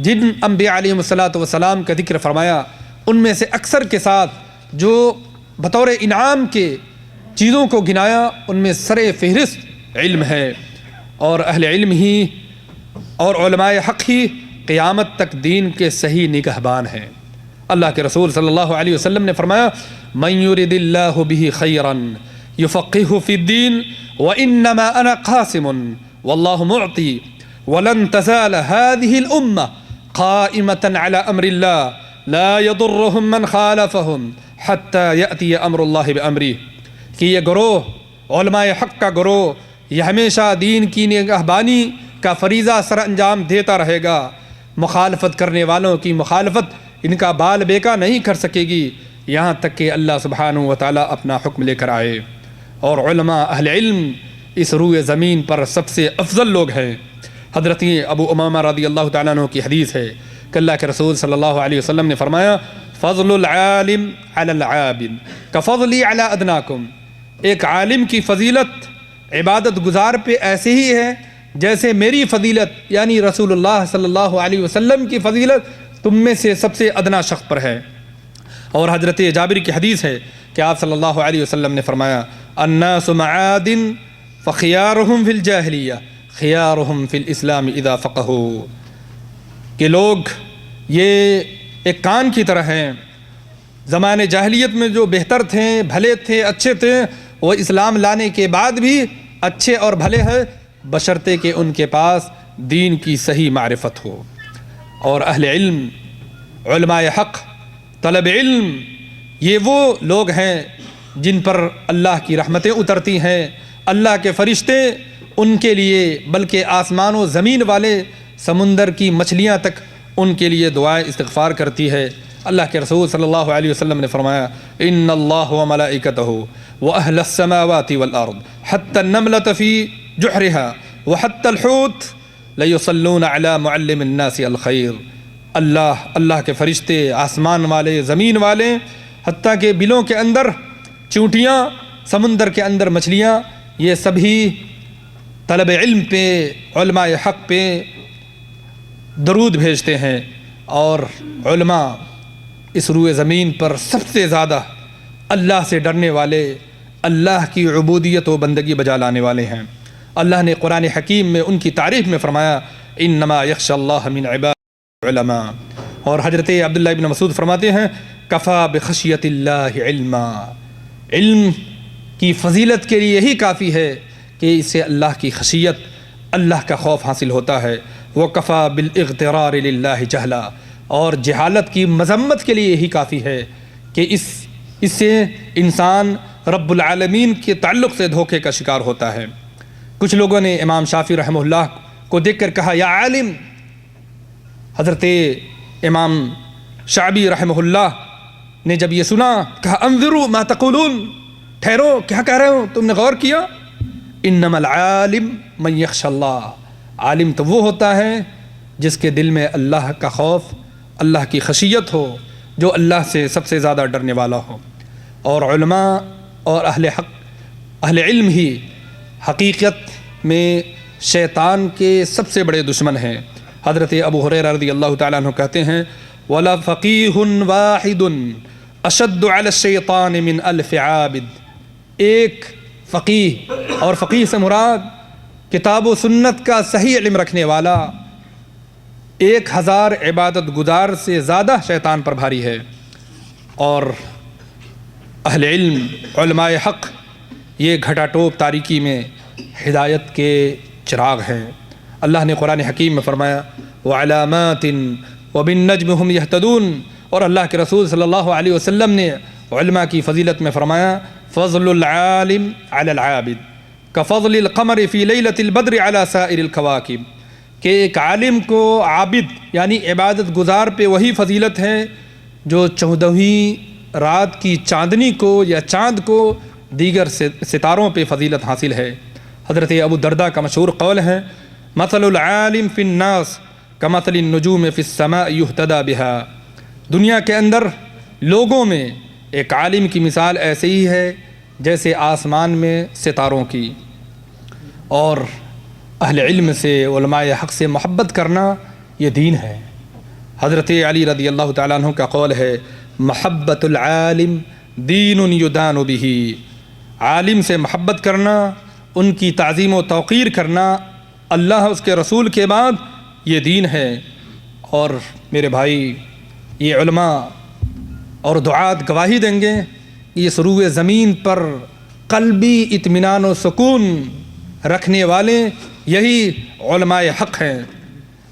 جن انبیاء علیہ الصلاۃ کا ذکر فرمایا، ان میں سے اکثر کے ساتھ جو بطور انعام کے چیزوں کو گنایا، ان میں سر فہرست علم ہے، اور اہل علم ہی اور علماء حق ہی قیامت تک دین کے صحیح نگہبان ہیں۔ اللہ کے رسول صلی اللہ علیہ وسلم نے فرمایا من یرد اللہ بہ خیرا یفقہہ فی الدین وانما انا قاسم واللہ معطی ولن تزال هذه الامہ قائمۃ علی امر اللہ لا یضرهم من خالفهم حتی یأتی امر اللہ بامرہ، کہ یہ گروہ علماء حق کا گروہ یہ ہمیشہ دین کی نگہبانی کا فریضہ سر انجام دیتا رہے گا، مخالفت کرنے والوں کی مخالفت ان کا بال بیکا نہیں کر سکے گی، یہاں تک کہ اللہ سبحانہ و تعالیٰ اپنا حکم لے کر آئے۔ اور علماء اہل علم اس روئے زمین پر سب سے افضل لوگ ہیں۔ حضرت ابو امامہ رضی اللہ تعالیٰ عنہ کی حدیث ہے کہ اللہ کے رسول صلی اللہ علیہ وسلم نے فرمایا فضل العالم علی العابد کفضلی علی ادناکم، ایک عالم کی فضیلت عبادت گزار پہ ایسے ہی ہے جیسے میری فضیلت یعنی رسول اللہ صلی اللہ علیہ وسلم کی فضیلت تم میں سے سب سے ادنا شخص پر ہے۔ اور حضرت جابر کی حدیث ہے کہ آپ صلی اللہ علیہ وسلم نے فرمایا الناس معادن فخیارہم فی الجاہلیہ خیارہم فی الاسلام اذا فقہوا، کہ لوگ یہ ایک کان کی طرح ہیں، زمانے جاہلیت میں جو بہتر تھے، بھلے تھے، اچھے تھے، وہ اسلام لانے کے بعد بھی اچھے اور بھلے ہیں، بشرطے کہ ان کے پاس دین کی صحیح معرفت ہو۔ اور اہل علم، علماء حق، طلب علم، یہ وہ لوگ ہیں جن پر اللہ کی رحمتیں اترتی ہیں، اللہ کے فرشتے ان کے لیے، بلکہ آسمان و زمین والے، سمندر کی مچھلیاں تک ان کے لیے دعائیں استغفار کرتی ہے۔ اللہ کے رسول صلی اللہ علیہ وسلم نے فرمایا ان اللہ وملائکتہ واہل السماوات والارض حتی النملۃ فی جحرها وحتی الحوت لیصلون علی معلم الناس الخیر، اللہ کے فرشتے، آسمان والے، زمین والے، حتیٰ کہ بلوں کے اندر چونٹیاں، سمندر کے اندر مچھلیاں، یہ سبھی طلب علم پہ، علماء حق پہ درود بھیجتے ہیں۔ اور علماء اس روئے زمین پر سب سے زیادہ اللہ سے ڈرنے والے، اللہ کی عبودیت و بندگی بجا لانے والے ہیں۔ اللہ نے قرآن حکیم میں ان کی تعریف میں فرمایا انما یخشی اللہ من عباد علماء، اور حضرت عبداللہ ابن مسعود فرماتے ہیں کفا بخشیت اللہ علما، علم کی فضیلت کے لیے یہی کافی ہے کہ اس سے اللہ کی خشیت، اللہ کا خوف حاصل ہوتا ہے۔ وکفا بالاغترار للہ جہلا، اور جہالت کی مذمت کے لیے یہی کافی ہے کہ اس سے انسان رب العالمین کے تعلق سے دھوکے کا شکار ہوتا ہے۔ کچھ لوگوں نے امام شافعی رحمہ اللہ کو دیکھ کر کہا یا عالم، حضرت امام شعبی رحمہ اللہ نے جب یہ سنا کہا انظروا ما تقولون، ٹھہرو کیا کہہ رہے ہو، تم نے غور کیا؟ انما العالم من یخشی اللہ، عالم تو وہ ہوتا ہے جس کے دل میں اللہ کا خوف، اللہ کی خشیت ہو، جو اللہ سے سب سے زیادہ ڈرنے والا ہو۔ اور علماء اور اہل حق، اہل علم ہی حقیقت میں شیطان کے سب سے بڑے دشمن ہیں۔ حضرت ابو ہریرہ رضی اللہ تعالیٰ عنہ کہتے ہیں وَلَا فَقِيهٌ وَاحِدٌ أَشَدُّ عَلَى الشَّيْطَانِ مِنْ أَلْفِ عَابِدٍ، ایک فقیہ، اور فقیہ سے مراد کتاب و سنت کا صحیح علم رکھنے والا، 1000 عبادت گزار سے زیادہ شیطان پر بھاری ہے۔ اور اہل علم، علماء حق، یہ گھٹا ٹوپ تاریکی میں ہدایت کے چراغ ہیں۔ اللہ نے قرآن حکیم میں فرمایا وَعَلَامَاتٍ وَبِالنَّجْمِ هُمْ يَهْتَدُونَ، اور اللہ کے رسول صلی اللہ علیہ وسلم نے علماء کی فضیلت میں فرمایا فضل العالم علی العابد کفضل القمر فی لیلۃ البدر علی سائر الکواکب، کہ ایک عالم کو عابد یعنی عبادت گزار پہ وہی فضیلت ہے جو 14ویں رات کی چاندنی کو یا چاند کو دیگر ستاروں پہ فضیلت حاصل ہے۔ حضرت ابو الدرداء کا مشہور قول ہے مثل العالم فی الناس کمثل النجوم فی السماء یہتدی بہا، دنیا کے اندر لوگوں میں ایک عالم کی مثال ایسے ہی ہے جیسے آسمان میں ستاروں کی۔ اور اہل علم سے، علماء حق سے محبت کرنا یہ دین ہے۔ حضرت علی رضی اللہ تعالیٰ عنہ کا قول ہے محبت العالم دین یدان بہ، عالم سے محبت کرنا، ان کی تعظیم و توقیر کرنا، اللہ اس کے رسول کے بعد یہ دین ہے۔ اور میرے بھائی، یہ علماء اور دعات گواہی دیں گے یہ سروئے زمین پر قلبی اطمینان و سکون رکھنے والے یہی علماء حق ہیں۔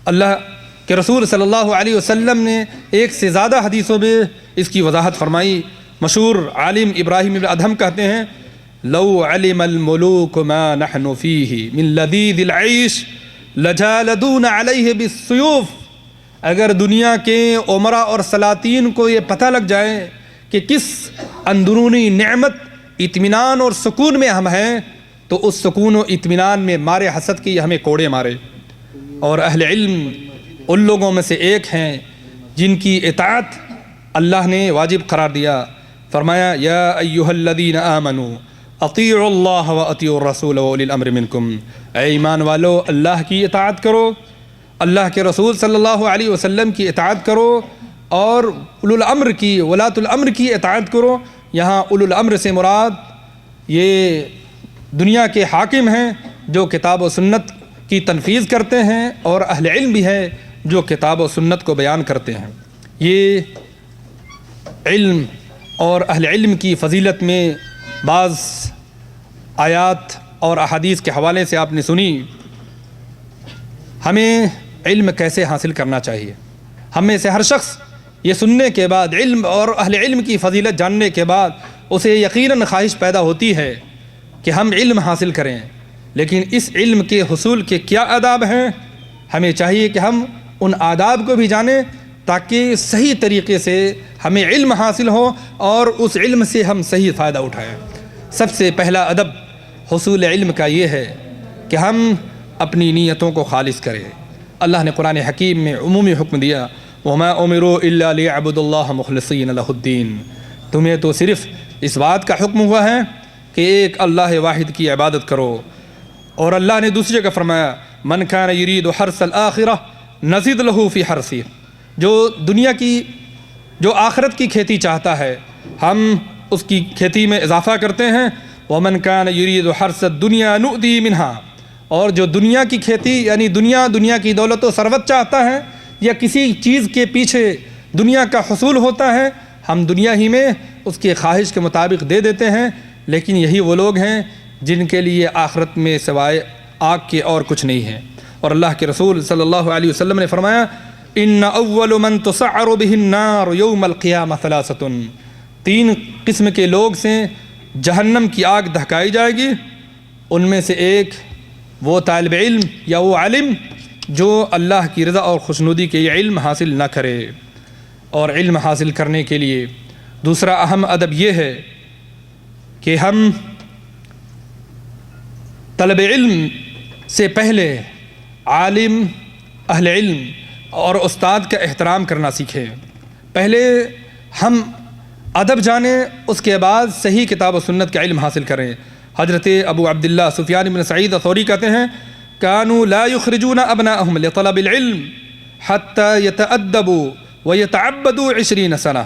اللہ کے رسول صلی اللہ علیہ وسلم نے ایک سے زیادہ حدیثوں میں اس کی وضاحت فرمائی۔ مشہور عالم ابراہیم ابن ادہم کہتے ہیں لو علم الملوک ما نحن فیہ من لذیذ العیش لجالدون علیہ بالسیوف، اگر دنیا کے عمراء اور سلاطین کو یہ پتہ لگ جائے کہ کس اندرونی نعمت، اطمینان اور سکون میں ہم ہیں، تو اس سکون و اطمینان میں مارے حسد کی ہمیں کوڑے مارے۔ اور اہل علم ان لوگوں میں سے ایک ہیں جن کی اطاعت اللہ نے واجب قرار دیا۔ فرمایا یا ایھا الذین آمنوا اطیعوا اللہ واطیعوا الرسول واولی الامر منکم، اے ایمان والو اللہ کی اطاعت کرو، اللہ کے رسول صلی اللہ علیہ وسلم کی اطاعت کرو، اور اولو الامر کی، ولاۃ الامر کی اطاعت کرو۔ یہاں اولو الامر سے مراد یہ دنیا کے حاکم ہیں جو کتاب و سنت کی تنفیذ کرتے ہیں، اور اہل علم بھی ہے جو کتاب و سنت کو بیان کرتے ہیں۔ یہ علم اور اہل علم کی فضیلت میں بعض آیات اور احادیث کے حوالے سے آپ نے سنی۔ ہمیں علم کیسے حاصل کرنا چاہیے؟ ہم میں سے ہر شخص یہ سننے کے بعد، علم اور اہل علم کی فضیلت جاننے کے بعد اسے یقیناً خواہش پیدا ہوتی ہے کہ ہم علم حاصل کریں، لیکن اس علم کے حصول کے کیا آداب ہیں؟ ہمیں چاہیے کہ ہم ان آداب کو بھی جانیں تاکہ صحیح طریقے سے ہمیں علم حاصل ہو اور اس علم سے ہم صحیح فائدہ اٹھائیں۔ سب سے پہلا ادب حصول علم کا یہ ہے کہ ہم اپنی نیتوں کو خالص کریں۔ اللہ نے قرآن حکیم میں عمومی حکم دیا وَمَا أُمِرُوا إِلَّا لِيَعْبُدُوا اللَّهَ مُخْلِصِينَ لَهُ الدِّينَ، تمہیں تو صرف اس بات کا حکم ہوا ہے کہ ایک اللہ واحد کی عبادت کرو۔ اور اللہ نے دوسری جگہ فرمایا مَنْ كَانَ يُرِيدُ حَرْثَ الْآخِرَةِ نَزِدْ لَهُ فِي حَرْثِهِ، جو دنیا کی، جو آخرت کی کھیتی چاہتا ہے ہم اس کی کھیتی میں اضافہ کرتے ہیں۔ وَمَنْ كَانَ يُرِيدُ حَرْثَ الدُّنْيَا نُؤْتِهِ مِنْهَا، اور جو دنیا کی کھیتی یعنی دنیا کی دولت و ثروت چاہتا ہے یا کسی چیز کے پیچھے دنیا کا حصول ہوتا ہے، ہم دنیا ہی میں اس کے خواہش کے مطابق دے دیتے ہیں، لیکن یہی وہ لوگ ہیں جن کے لیے آخرت میں سوائے آگ کے اور کچھ نہیں ہے۔ اور اللہ کے رسول صلی اللہ علیہ وسلم نے فرمایا ان اول من تسعر به النار یوم القیامہ ثلاثۃ، 3 قسم کے لوگ سے جہنم کی آگ دہکائی جائے گی، ان میں سے ایک وہ طالب علم یا وہ عالم جو اللہ کی رضا اور خوشنودی کے یہ علم حاصل نہ کرے۔ اور علم حاصل کرنے کے لیے دوسرا اہم ادب یہ ہے کہ ہم طلب علم سے پہلے عالم، اہل علم اور استاد کا احترام کرنا سیکھیں۔ پہلے ہم ادب جانیں، اس کے بعد صحیح کتاب و سنت کا علم حاصل کریں۔ حضرت ابو عبداللہ سفیان بن سعید ثوری کہتے ہیں كانوا لا يخرجون ابناءهم لطلب العلم حتى يتأدبوا ويتعبدوا 20 سنة،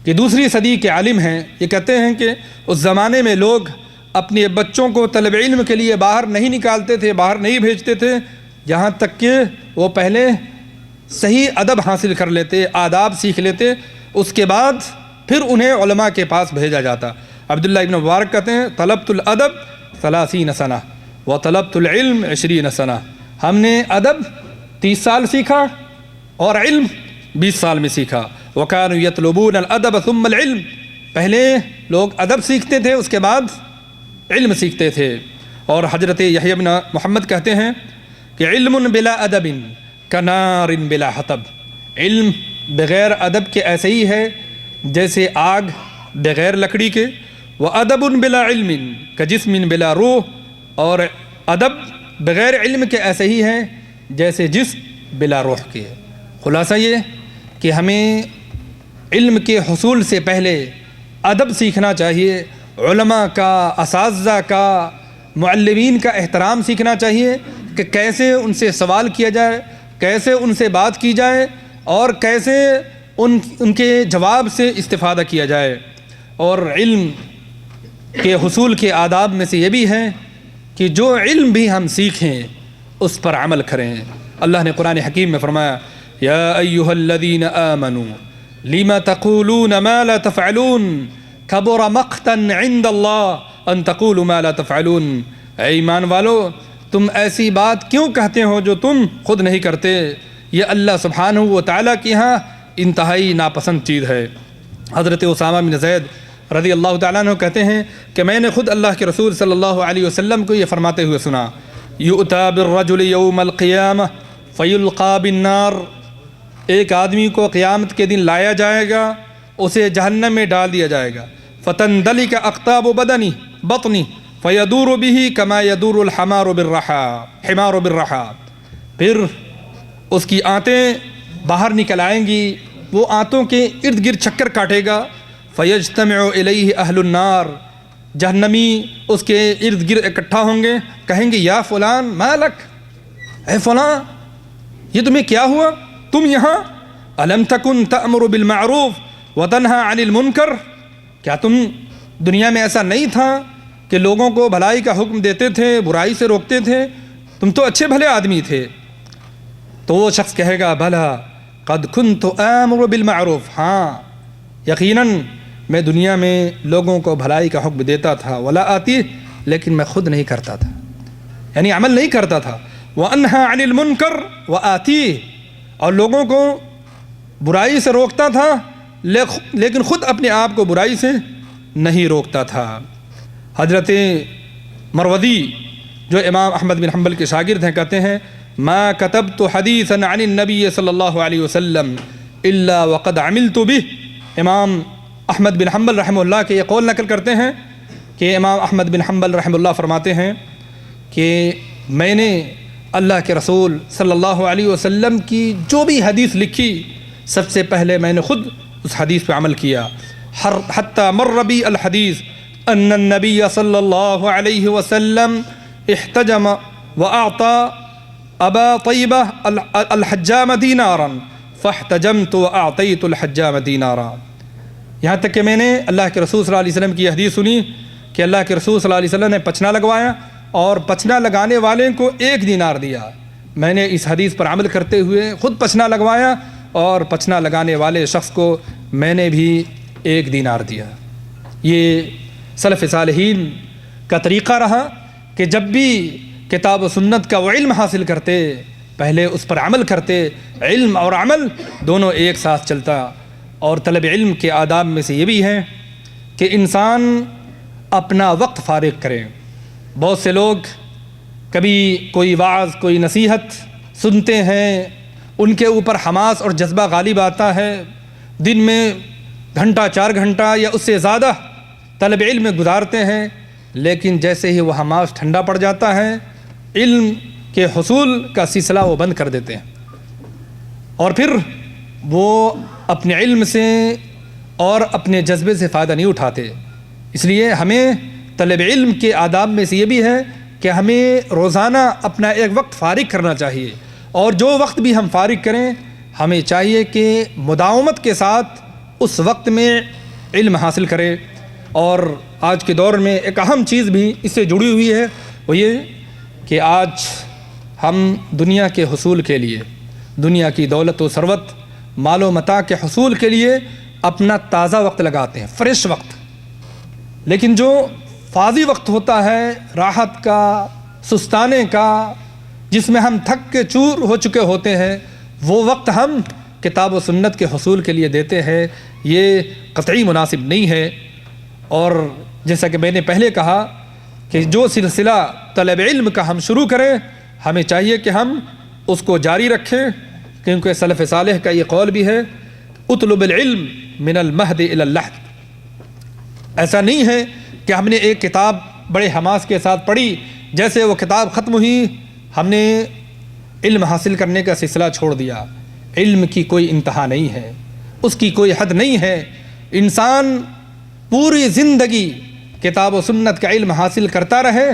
کہ دوسری صدی کے عالم ہیں، یہ کہتے ہیں کہ اس زمانے میں لوگ اپنے بچوں کو طلب علم کے لیے باہر نہیں نکالتے تھے، باہر نہیں بھیجتے تھے، یہاں تک کہ وہ پہلے صحیح ادب حاصل کر لیتے، آداب سیکھ لیتے، اس کے بعد پھر انہیں علماء کے پاس بھیجا جاتا۔ عبداللہ ابن مبارک کہتے ہیں طلبت الادب 30 سنہ وطلبت العلم 20 سنہ، ہم نے ادب 30 سال سیکھا اور علم 20 سال میں سیکھا۔ وَكَانُوا يَطْلُبُونَ الْأَدَبَ ثُمَّ الْعِلْمَ، پہلے لوگ ادب سیکھتے تھے، اس کے بعد علم سیکھتے تھے۔ اور حضرت یحییٰ بن محمد کہتے ہیں کہ علم بلا ادب کنار بلا حطب، علم بغیر ادب کے ایسے ہی ہے جیسے آگ بغیر لکڑی کے، وَأَدَبٌ بلا علم كَجِسْمٍ بلا روح، اور ادب بغیر علم کے ایسے ہی ہے جیسے جسم بلا روح کے۔ خلاصہ یہ کہ ہمیں علم کے حصول سے پہلے ادب سیکھنا چاہیے، علماء کا، اساتذہ کا، معلمین کا احترام سیکھنا چاہیے کہ کیسے ان سے سوال کیا جائے، کیسے ان سے بات کی جائے، اور کیسے ان کے جواب سے استفادہ کیا جائے۔ اور علم کے حصول کے آداب میں سے یہ بھی ہے کہ جو علم بھی ہم سیکھیں اس پر عمل کریں۔ اللہ نے قرآن حکیم میں فرمایا یا ایھا الذین آمنوا لم تقولون ما لا تفعلون کبر مقتا عند اللہ ان تقولوا ما لا تفعلون، اے ایمان والو تم ایسی بات کیوں کہتے ہو جو تم خود نہیں کرتے، یہ اللہ سبحانہ و تعالیٰ کے ہاں انتہائی ناپسند چیز ہے۔ حضرت اسامہ بن زید رضی اللہ تعالیٰ عنہ کہتے ہیں کہ میں نے خود اللہ کے رسول صلی اللہ علیہ وسلم کو یہ فرماتے ہوئے سنا یؤتی بالرجل یوم القیامہ فیلقی بالنار، ایک آدمی کو قیامت کے دن لایا جائے گا، اسے جہنم میں ڈال دیا جائے گا، فتندلک اقطاب بطنی فیدور به کما یدور الحمار بالرحا، پھر اس کی آنتیں باہر نکل آئیں گی، وہ آنتوں کے ارد گرد چکر کاٹے گا، فیجتمع الیہ اہل النار، جہنمی اس کے ارد گرد اکٹھا ہوں گے، کہیں گے یا فلان ما لک، اے فلاں یہ تمہیں کیا ہوا، تم یہاں الم تکن تأمر بالمعروف وتنہی عن المنکر، کیا تم دنیا میں ایسا نہیں تھا کہ لوگوں کو بھلائی کا حکم دیتے تھے، برائی سے روکتے تھے، تم تو اچھے بھلے آدمی تھے۔ تو وہ شخص کہے گا بھلا قد کنت آمر بالمعروف، ہاں یقیناً میں دنیا میں لوگوں کو بھلائی کا حکم دیتا تھا، ولا آتی، لیکن میں خود نہیں کرتا تھا، یعنی عمل نہیں کرتا تھا، وانہی عن المنکر وآتی، اور لوگوں کو برائی سے روکتا تھا لیکن خود اپنے آپ کو برائی سے نہیں روکتا تھا۔ حضرت مروزی جو امام احمد بن حنبل کے شاگرد ہیں کہتے ہیں ما کتبت حدیثا عن النبی صلی اللہ علیہ وسلم الا وقد عملت به، امام احمد بن حنبل رحمہ اللہ کے یہ قول نقل کرتے ہیں کہ امام احمد بن حنبل رحمہ اللہ فرماتے ہیں کہ میں نے اللہ کے رسول صلی اللہ علیہ وسلم کی جو بھی حدیث لکھی سب سے پہلے میں نے خود اس حدیث پہ عمل کیا، حتی مر بی الحدیث ان النبی صلی اللہ علیہ وسلم احتجم واعطى ابا طیبہ الحجام دینارا فاحتجمت واعطیت الحجام دینارا، یہاں تک کہ میں نے اللہ کے رسول صلی اللہ علیہ وسلم کی حدیث سنی کہ اللہ کے رسول صلی اللہ علیہ وسلم نے پچنا لگوایا اور پچنا لگانے والے کو 1 دینار دیا، میں نے اس حدیث پر عمل کرتے ہوئے خود پچنا لگوایا اور پچنا لگانے والے شخص کو میں نے بھی 1 دینار دیا۔ یہ سلف صالحین کا طریقہ رہا کہ جب بھی کتاب و سنت کا وہ علم حاصل کرتے پہلے اس پر عمل کرتے، علم اور عمل دونوں ایک ساتھ چلتا۔ اور طلب علم کے آداب میں سے یہ بھی ہے کہ انسان اپنا وقت فارغ کرے۔ بہت سے لوگ کبھی کوئی وعظ، کوئی نصیحت سنتے ہیں، ان کے اوپر حماس اور جذبہ غالب آتا ہے، دن میں گھنٹہ 4 گھنٹہ یا اس سے زیادہ طلب علم میں گزارتے ہیں، لیکن جیسے ہی وہ حماس ٹھنڈا پڑ جاتا ہے علم کے حصول کا سلسلہ وہ بند کر دیتے ہیں، اور پھر وہ اپنے علم سے اور اپنے جذبے سے فائدہ نہیں اٹھاتے۔ اس لیے ہمیں طلب علم کے آداب میں سے یہ بھی ہے کہ ہمیں روزانہ اپنا ایک وقت فارغ کرنا چاہیے، اور جو وقت بھی ہم فارغ کریں ہمیں چاہیے کہ مداومت کے ساتھ اس وقت میں علم حاصل کرے۔ اور آج کے دور میں ایک اہم چیز بھی اس سے جڑی ہوئی ہے، وہ یہ کہ آج ہم دنیا کے حصول کے لیے، دنیا کی دولت و ثروت، مال و متاع کے حصول کے لیے اپنا تازہ وقت لگاتے ہیں، فریش وقت، لیکن جو فاضی وقت ہوتا ہے راحت کا، سستانے کا، جس میں ہم تھک کے چور ہو چکے ہوتے ہیں، وہ وقت ہم کتاب و سنت کے حصول کے لیے دیتے ہیں، یہ قطعی مناسب نہیں ہے۔ اور جیسا کہ میں نے پہلے کہا کہ جو سلسلہ طلب علم کا ہم شروع کریں ہمیں چاہیے کہ ہم اس کو جاری رکھیں، کیونکہ سلف صالح کا یہ قول بھی ہے اطلب العلم من المہد الی اللحد۔ ایسا نہیں ہے کہ ہم نے ایک کتاب بڑے حماس کے ساتھ پڑھی، جیسے وہ کتاب ختم ہوئی ہم نے علم حاصل کرنے کا سلسلہ چھوڑ دیا۔ علم کی کوئی انتہا نہیں ہے، اس کی کوئی حد نہیں ہے۔ انسان پوری زندگی کتاب و سنت کا علم حاصل کرتا رہے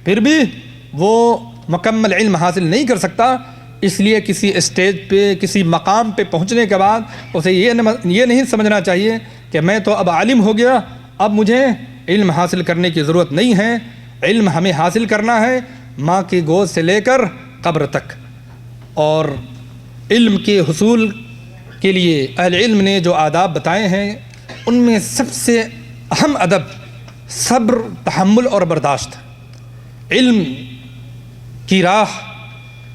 پھر بھی وہ مکمل علم حاصل نہیں کر سکتا، اس لیے کسی اسٹیج پہ، کسی مقام پہ پہنچنے کے بعد اسے یہ نہیں سمجھنا چاہیے کہ میں تو اب عالم ہو گیا، اب مجھے علم حاصل کرنے کی ضرورت نہیں ہے۔ علم ہمیں حاصل کرنا ہے ماں کی گود سے لے کر قبر تک۔ اور علم کے حصول کے لیے اہل علم نے جو آداب بتائے ہیں ان میں سب سے اہم ادب صبر، تحمل اور برداشت۔ علم کی راہ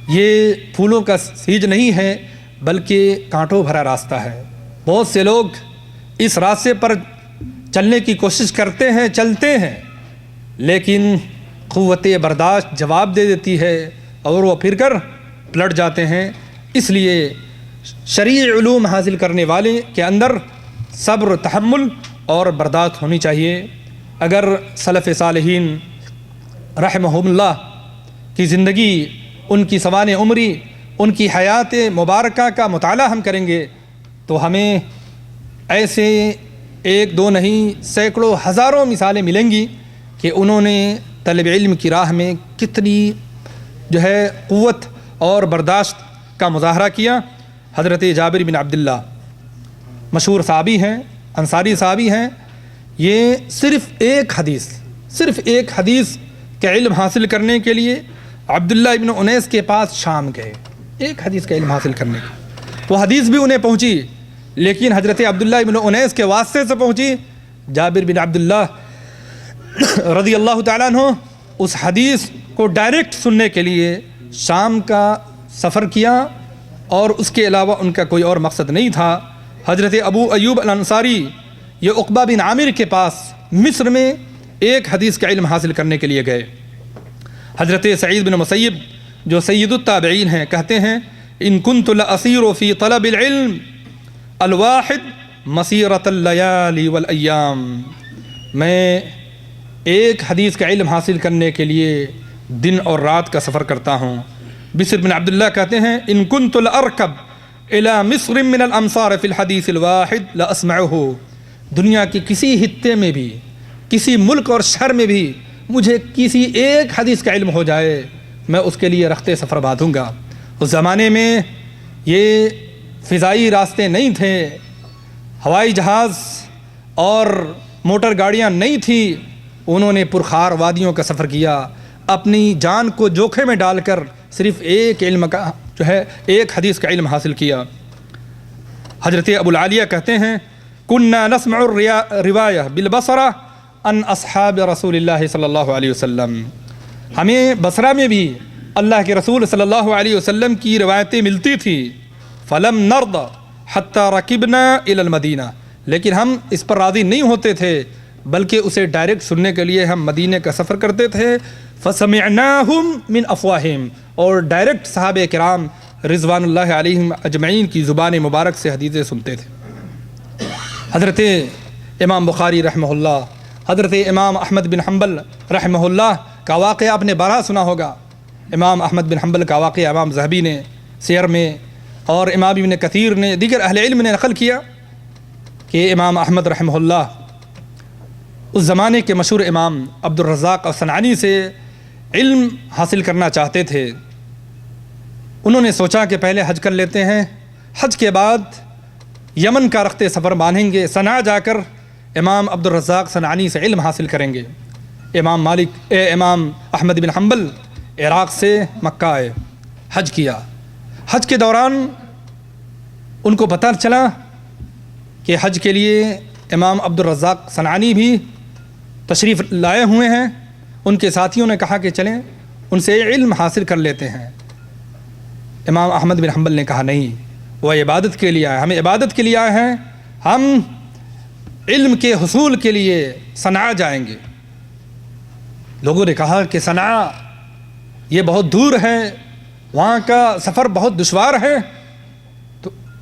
یہ پھولوں کا سیج نہیں ہے بلکہ کانٹوں بھرا راستہ ہے۔ بہت سے لوگ اس راستے پر چلنے کی کوشش کرتے ہیں، چلتے ہیں، لیکن قوت برداشت جواب دے دیتی ہے اور وہ پھر کر پلٹ جاتے ہیں۔ اس لیے شرعی علوم حاصل کرنے والے کے اندر صبر، تحمل اور برداشت ہونی چاہیے۔ اگر سلف صالحین رحمہم اللہ کی زندگی، ان کی سوانح عمری، ان کی حیات مبارکہ کا مطالعہ ہم کریں گے تو ہمیں ایسے ایک دو نہیں سینکڑوں ہزاروں مثالیں ملیں گی کہ انہوں نے طلب علم کی راہ میں کتنی قوت اور برداشت کا مظاہرہ کیا۔ حضرت جابر بن عبداللہ مشہور صحابی ہیں، انصاری صحابی ہیں، یہ صرف ایک حدیث کا علم حاصل کرنے کے لیے عبداللہ ابن انیس کے پاس شام گئے، ایک حدیث کا علم حاصل کرنے کی۔ وہ حدیث بھی انہیں پہنچی لیکن حضرت عبداللہ ابن انیس کے واسطے سے پہنچی۔ جابر بن عبداللہ رضی اللہ تعالیٰ عنہ اس حدیث کو ڈائریکٹ سننے کے لیے شام کا سفر کیا، اور اس کے علاوہ ان کا کوئی اور مقصد نہیں تھا۔ حضرت ابو ایوب الانصاری یہ عقبہ بن عامر کے پاس مصر میں ایک حدیث کا علم حاصل کرنے کے لیے گئے۔ حضرت سعید بن مسیب جو سید التابعین ہیں کہتے ہیں ان کنت لاسیر فی طلب العلم الواحد مسیرۃ اللیالی والایام، میں ایک حدیث کا علم حاصل کرنے کے لیے دن اور رات کا سفر کرتا ہوں۔ بشر بن عبداللہ کہتے ہیں ان کنت لارکب الی مصر من الامصار فی الحدیث الواحد لاسمعہ، دنیا کی کسی خطے میں بھی، کسی ملک اور شہر میں بھی مجھے کسی ایک حدیث کا علم ہو جائے میں اس کے لیے رخت سفر باندھوں گا۔ اس زمانے میں یہ فضائی راستے نہیں تھے، ہوائی جہاز اور موٹر گاڑیاں نہیں تھیں، انہوں نے پرخار وادیوں کا سفر کیا، اپنی جان کو جوکھے میں ڈال کر صرف ایک علم کا ایک حدیث کا علم حاصل کیا۔ حضرت ابو العالیہ کہتے ہیں کننا نسمع روایہ بالبصرہ ان اصحاب رسول اللہ صلی اللہ علیہ وسلم، ہمیں بصرہ میں بھی اللہ کے رسول صلی اللہ علیہ وسلم کی روایتیں ملتی تھی۔ فلم نرض حتی رکبنا الی المدینہ، لیکن ہم اس پر راضی نہیں ہوتے تھے بلکہ اسے ڈائریکٹ سننے کے لیے ہم مدینے کا سفر کرتے تھے۔ فسمعناہم من افواہم، اور ڈائریکٹ صحابہ کرام رضوان اللہ علیہم اجمعین کی زبان مبارک سے حدیثیں سنتے تھے۔ حضرت امام بخاری رحمہ اللہ، حضرت امام احمد بن حنبل رحمہ اللہ کا واقعہ آپ نے بارہا سنا ہوگا۔ امام احمد بن حنبل کا واقعہ امام ذہبی نے سیر میں اور امام ابن کثیر نے دیگر اہل علم نے نقل کیا کہ امام احمد رحمہ اللہ اس زمانے کے مشہور امام عبدالرزاق الصنعانی سے علم حاصل کرنا چاہتے تھے۔ انہوں نے سوچا کہ پہلے حج کر لیتے ہیں، حج کے بعد یمن کا رخت سفر باندھیں گے، صنعاء جا کر امام عبدالرزاق صنعانی سے علم حاصل کریں گے۔ امام احمد بن حنبل عراق سے مکہ آئے، حج کیا۔ حج کے دوران ان کو پتہ چلا کہ حج کے لیے امام عبدالرزاق صنعانی بھی تشریف لائے ہوئے ہیں۔ ان کے ساتھیوں نے کہا کہ چلیں ان سے علم حاصل کر لیتے ہیں۔ امام احمد بن حنبل نے کہا نہیں، وہ عبادت کے لیے آئے، ہم عبادت کے لیے آئے ہیں، ہم علم کے حصول کے لیے صنعاء جائیں گے۔ لوگوں نے کہا کہ صنعاء یہ بہت دور ہے، وہاں کا سفر بہت دشوار ہے۔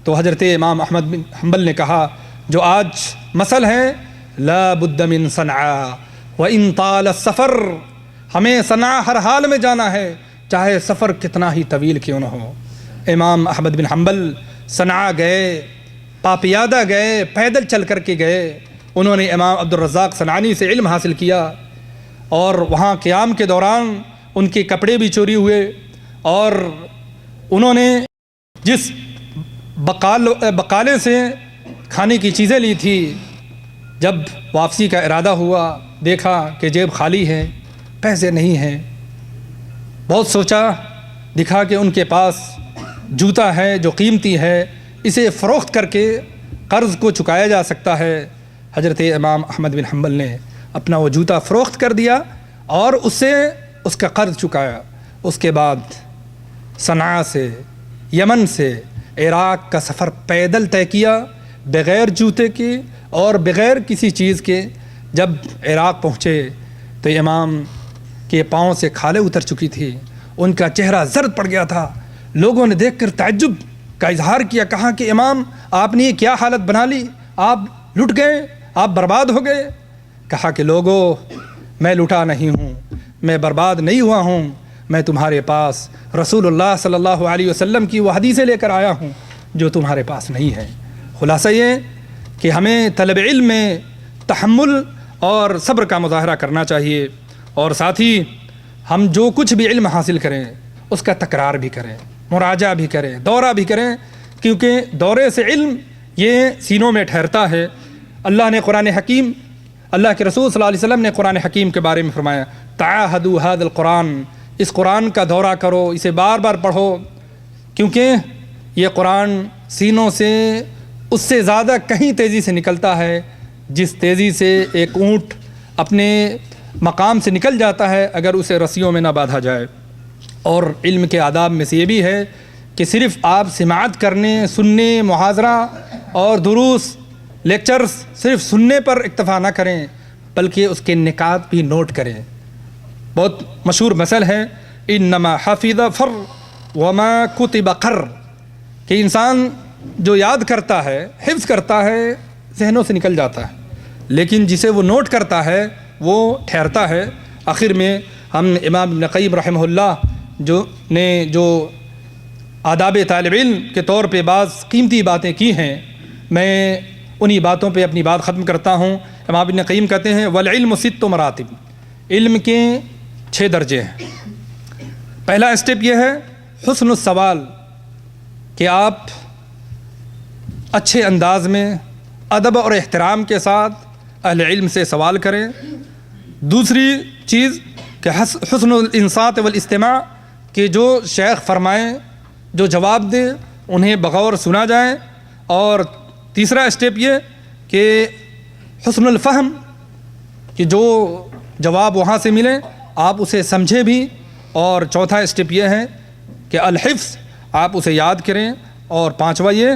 تو حضرت امام احمد بن حنبل نے کہا جو آج مثل ہے، لا بد من صنعاء وان طال السفر، ہمیں صنعاء ہر حال میں جانا ہے، چاہے سفر کتنا ہی طویل کیوں نہ ہو۔ امام احمد بن حنبل صنعاء گئے، پاپیادہ گئے، پیدل چل کر کے گئے۔ انہوں نے امام عبدالرزاق صنعانی سے علم حاصل کیا، اور وہاں قیام کے دوران ان کے کپڑے بھی چوری ہوئے، اور انہوں نے جس بقالے سے کھانے کی چیزیں لی تھی، جب واپسی کا ارادہ ہوا دیکھا کہ جیب خالی ہے، پیسے نہیں ہیں۔ بہت سوچا، دکھا کہ ان کے پاس جوتا ہے جو قیمتی ہے، اسے فروخت کر کے قرض کو چکایا جا سکتا ہے۔ حضرت امام احمد بن حنبل نے اپنا وہ جوتا فروخت کر دیا اور اس سے اس کا قرض چکایا۔ اس کے بعد صنعاء سے، یمن سے عراق کا سفر پیدل طے کیا، بغیر جوتے کے اور بغیر کسی چیز کے۔ جب عراق پہنچے تو امام کے پاؤں سے کھالیں اتر چکی تھی، ان کا چہرہ زرد پڑ گیا تھا۔ لوگوں نے دیکھ کر تعجب کا اظہار کیا، کہا کہ امام آپ نے یہ کیا حالت بنا لی، آپ لٹ گئے، آپ برباد ہو گئے۔ کہا کہ لوگوں، میں لٹا نہیں ہوں، میں برباد نہیں ہوا ہوں، میں تمہارے پاس رسول اللہ صلی اللہ علیہ وسلم کی وہ حدیثیں لے کر آیا ہوں جو تمہارے پاس نہیں ہے۔ خلاصہ یہ کہ ہمیں طلب علم میں تحمل اور صبر کا مظاہرہ کرنا چاہیے، اور ساتھ ہی ہم جو کچھ بھی علم حاصل کریں اس کا تکرار بھی کریں، مراجعہ بھی کریں، دورہ بھی کریں، کیونکہ دورے سے علم یہ سینوں میں ٹھہرتا ہے۔ اللہ نے قرآن حکیم، اللہ کے رسول صلی اللہ علیہ وسلم نے قرآن حکیم کے بارے میں فرمایا، تعاہدوا ھذا القرآن، اس قرآن کا دورہ کرو، اسے بار بار پڑھو، کیونکہ یہ قرآن سینوں سے اس سے زیادہ کہیں تیزی سے نکلتا ہے جس تیزی سے ایک اونٹ اپنے مقام سے نکل جاتا ہے اگر اسے رسیوں میں نہ باندھا جائے۔ اور علم کے آداب میں سے یہ بھی ہے کہ صرف آپ سماعت کرنے، سننے، محاضرہ اور دروس، لیکچرز صرف سننے پر اکتفا نہ کریں، بلکہ اس کے نکات بھی نوٹ کریں۔ بہت مشہور مثل ہے، انما حفظ فر وما کتب قر، کہ انسان جو یاد کرتا ہے، حفظ کرتا ہے، ذہنوں سے نکل جاتا ہے، لیکن جسے وہ نوٹ کرتا ہے وہ ٹھہرتا ہے۔ آخر میں ہم امام ابن قیم رحمہ اللہ جو آداب طالب علم کے طور پہ بعض قیمتی باتیں کی ہیں، میں انہی باتوں پہ اپنی بات ختم کرتا ہوں۔ امام ابن قیم کہتے ہیں والعلم ست مراتب، علم کے 6 درجے ہیں۔ پہلا اسٹیپ یہ ہے حسن السوال، کہ آپ اچھے انداز میں ادب اور احترام کے ساتھ اہل علم سے سوال کریں۔ دوسری چیز کہ حسن الانصات والاستماع، کہ جو شیخ فرمائیں، جو جواب دیں، انہیں بغور سنا جائے۔ اور تیسرا اسٹیپ یہ کہ حسن الفہم، کہ جو جواب وہاں سے ملے آپ اسے سمجھیں بھی۔ اور چوتھا اسٹیپ یہ ہے کہ الحفظ، آپ اسے یاد کریں۔ اور پانچواں یہ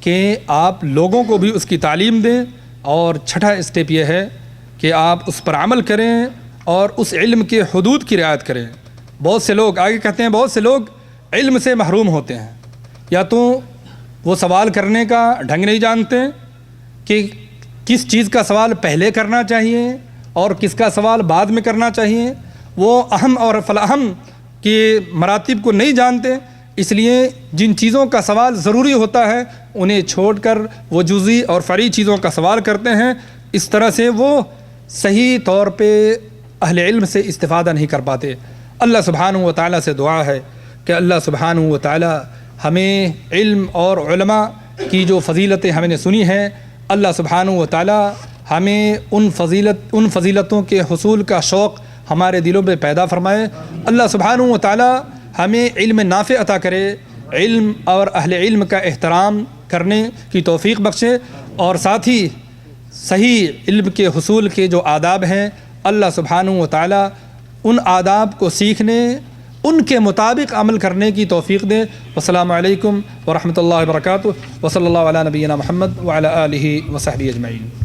کہ آپ لوگوں کو بھی اس کی تعلیم دیں۔ اور چھٹا اسٹیپ یہ ہے کہ آپ اس پر عمل کریں اور اس علم کے حدود کی رعایت کریں۔ بہت سے لوگ آگے کہتے ہیں، بہت سے لوگ علم سے محروم ہوتے ہیں، یا تو وہ سوال کرنے کا ڈھنگ نہیں جانتے کہ کس چیز کا سوال پہلے کرنا چاہیے اور کس کا سوال بعد میں کرنا چاہیے، وہ اہم اور فلاہم کے مراتب کو نہیں جانتے، اس لیے جن چیزوں کا سوال ضروری ہوتا ہے انہیں چھوڑ کر وہ جزئی اور فرعی چیزوں کا سوال کرتے ہیں۔ اس طرح سے وہ صحیح طور پہ اہل علم سے استفادہ نہیں کر پاتے۔ اللہ سبحانہ و تعالیٰ سے دعا ہے کہ اللہ سبحانہ و تعالیٰ ہمیں علم اور علماء کی جو فضیلتیں ہم نے سنی ہیں، اللہ سبحانہ و تعالیٰ ہمیں ان فضیلتوں کے حصول کا شوق ہمارے دلوں میں پیدا فرمائے۔ اللہ سبحانہ و تعالیٰ ہمیں علم نافع عطا کرے، علم اور اہل علم کا احترام کرنے کی توفیق بخشے، اور ساتھ ہی صحیح علم کے حصول کے جو آداب ہیں اللہ سبحانہ و تعالیٰ ان آداب کو سیکھنے، ان کے مطابق عمل کرنے کی توفیق دے۔ والسلام علیکم ورحمۃ اللہ وبرکاتہ، وصلی اللہ علی نبینا محمد وعلی آلہ وصحبہ اجمعین۔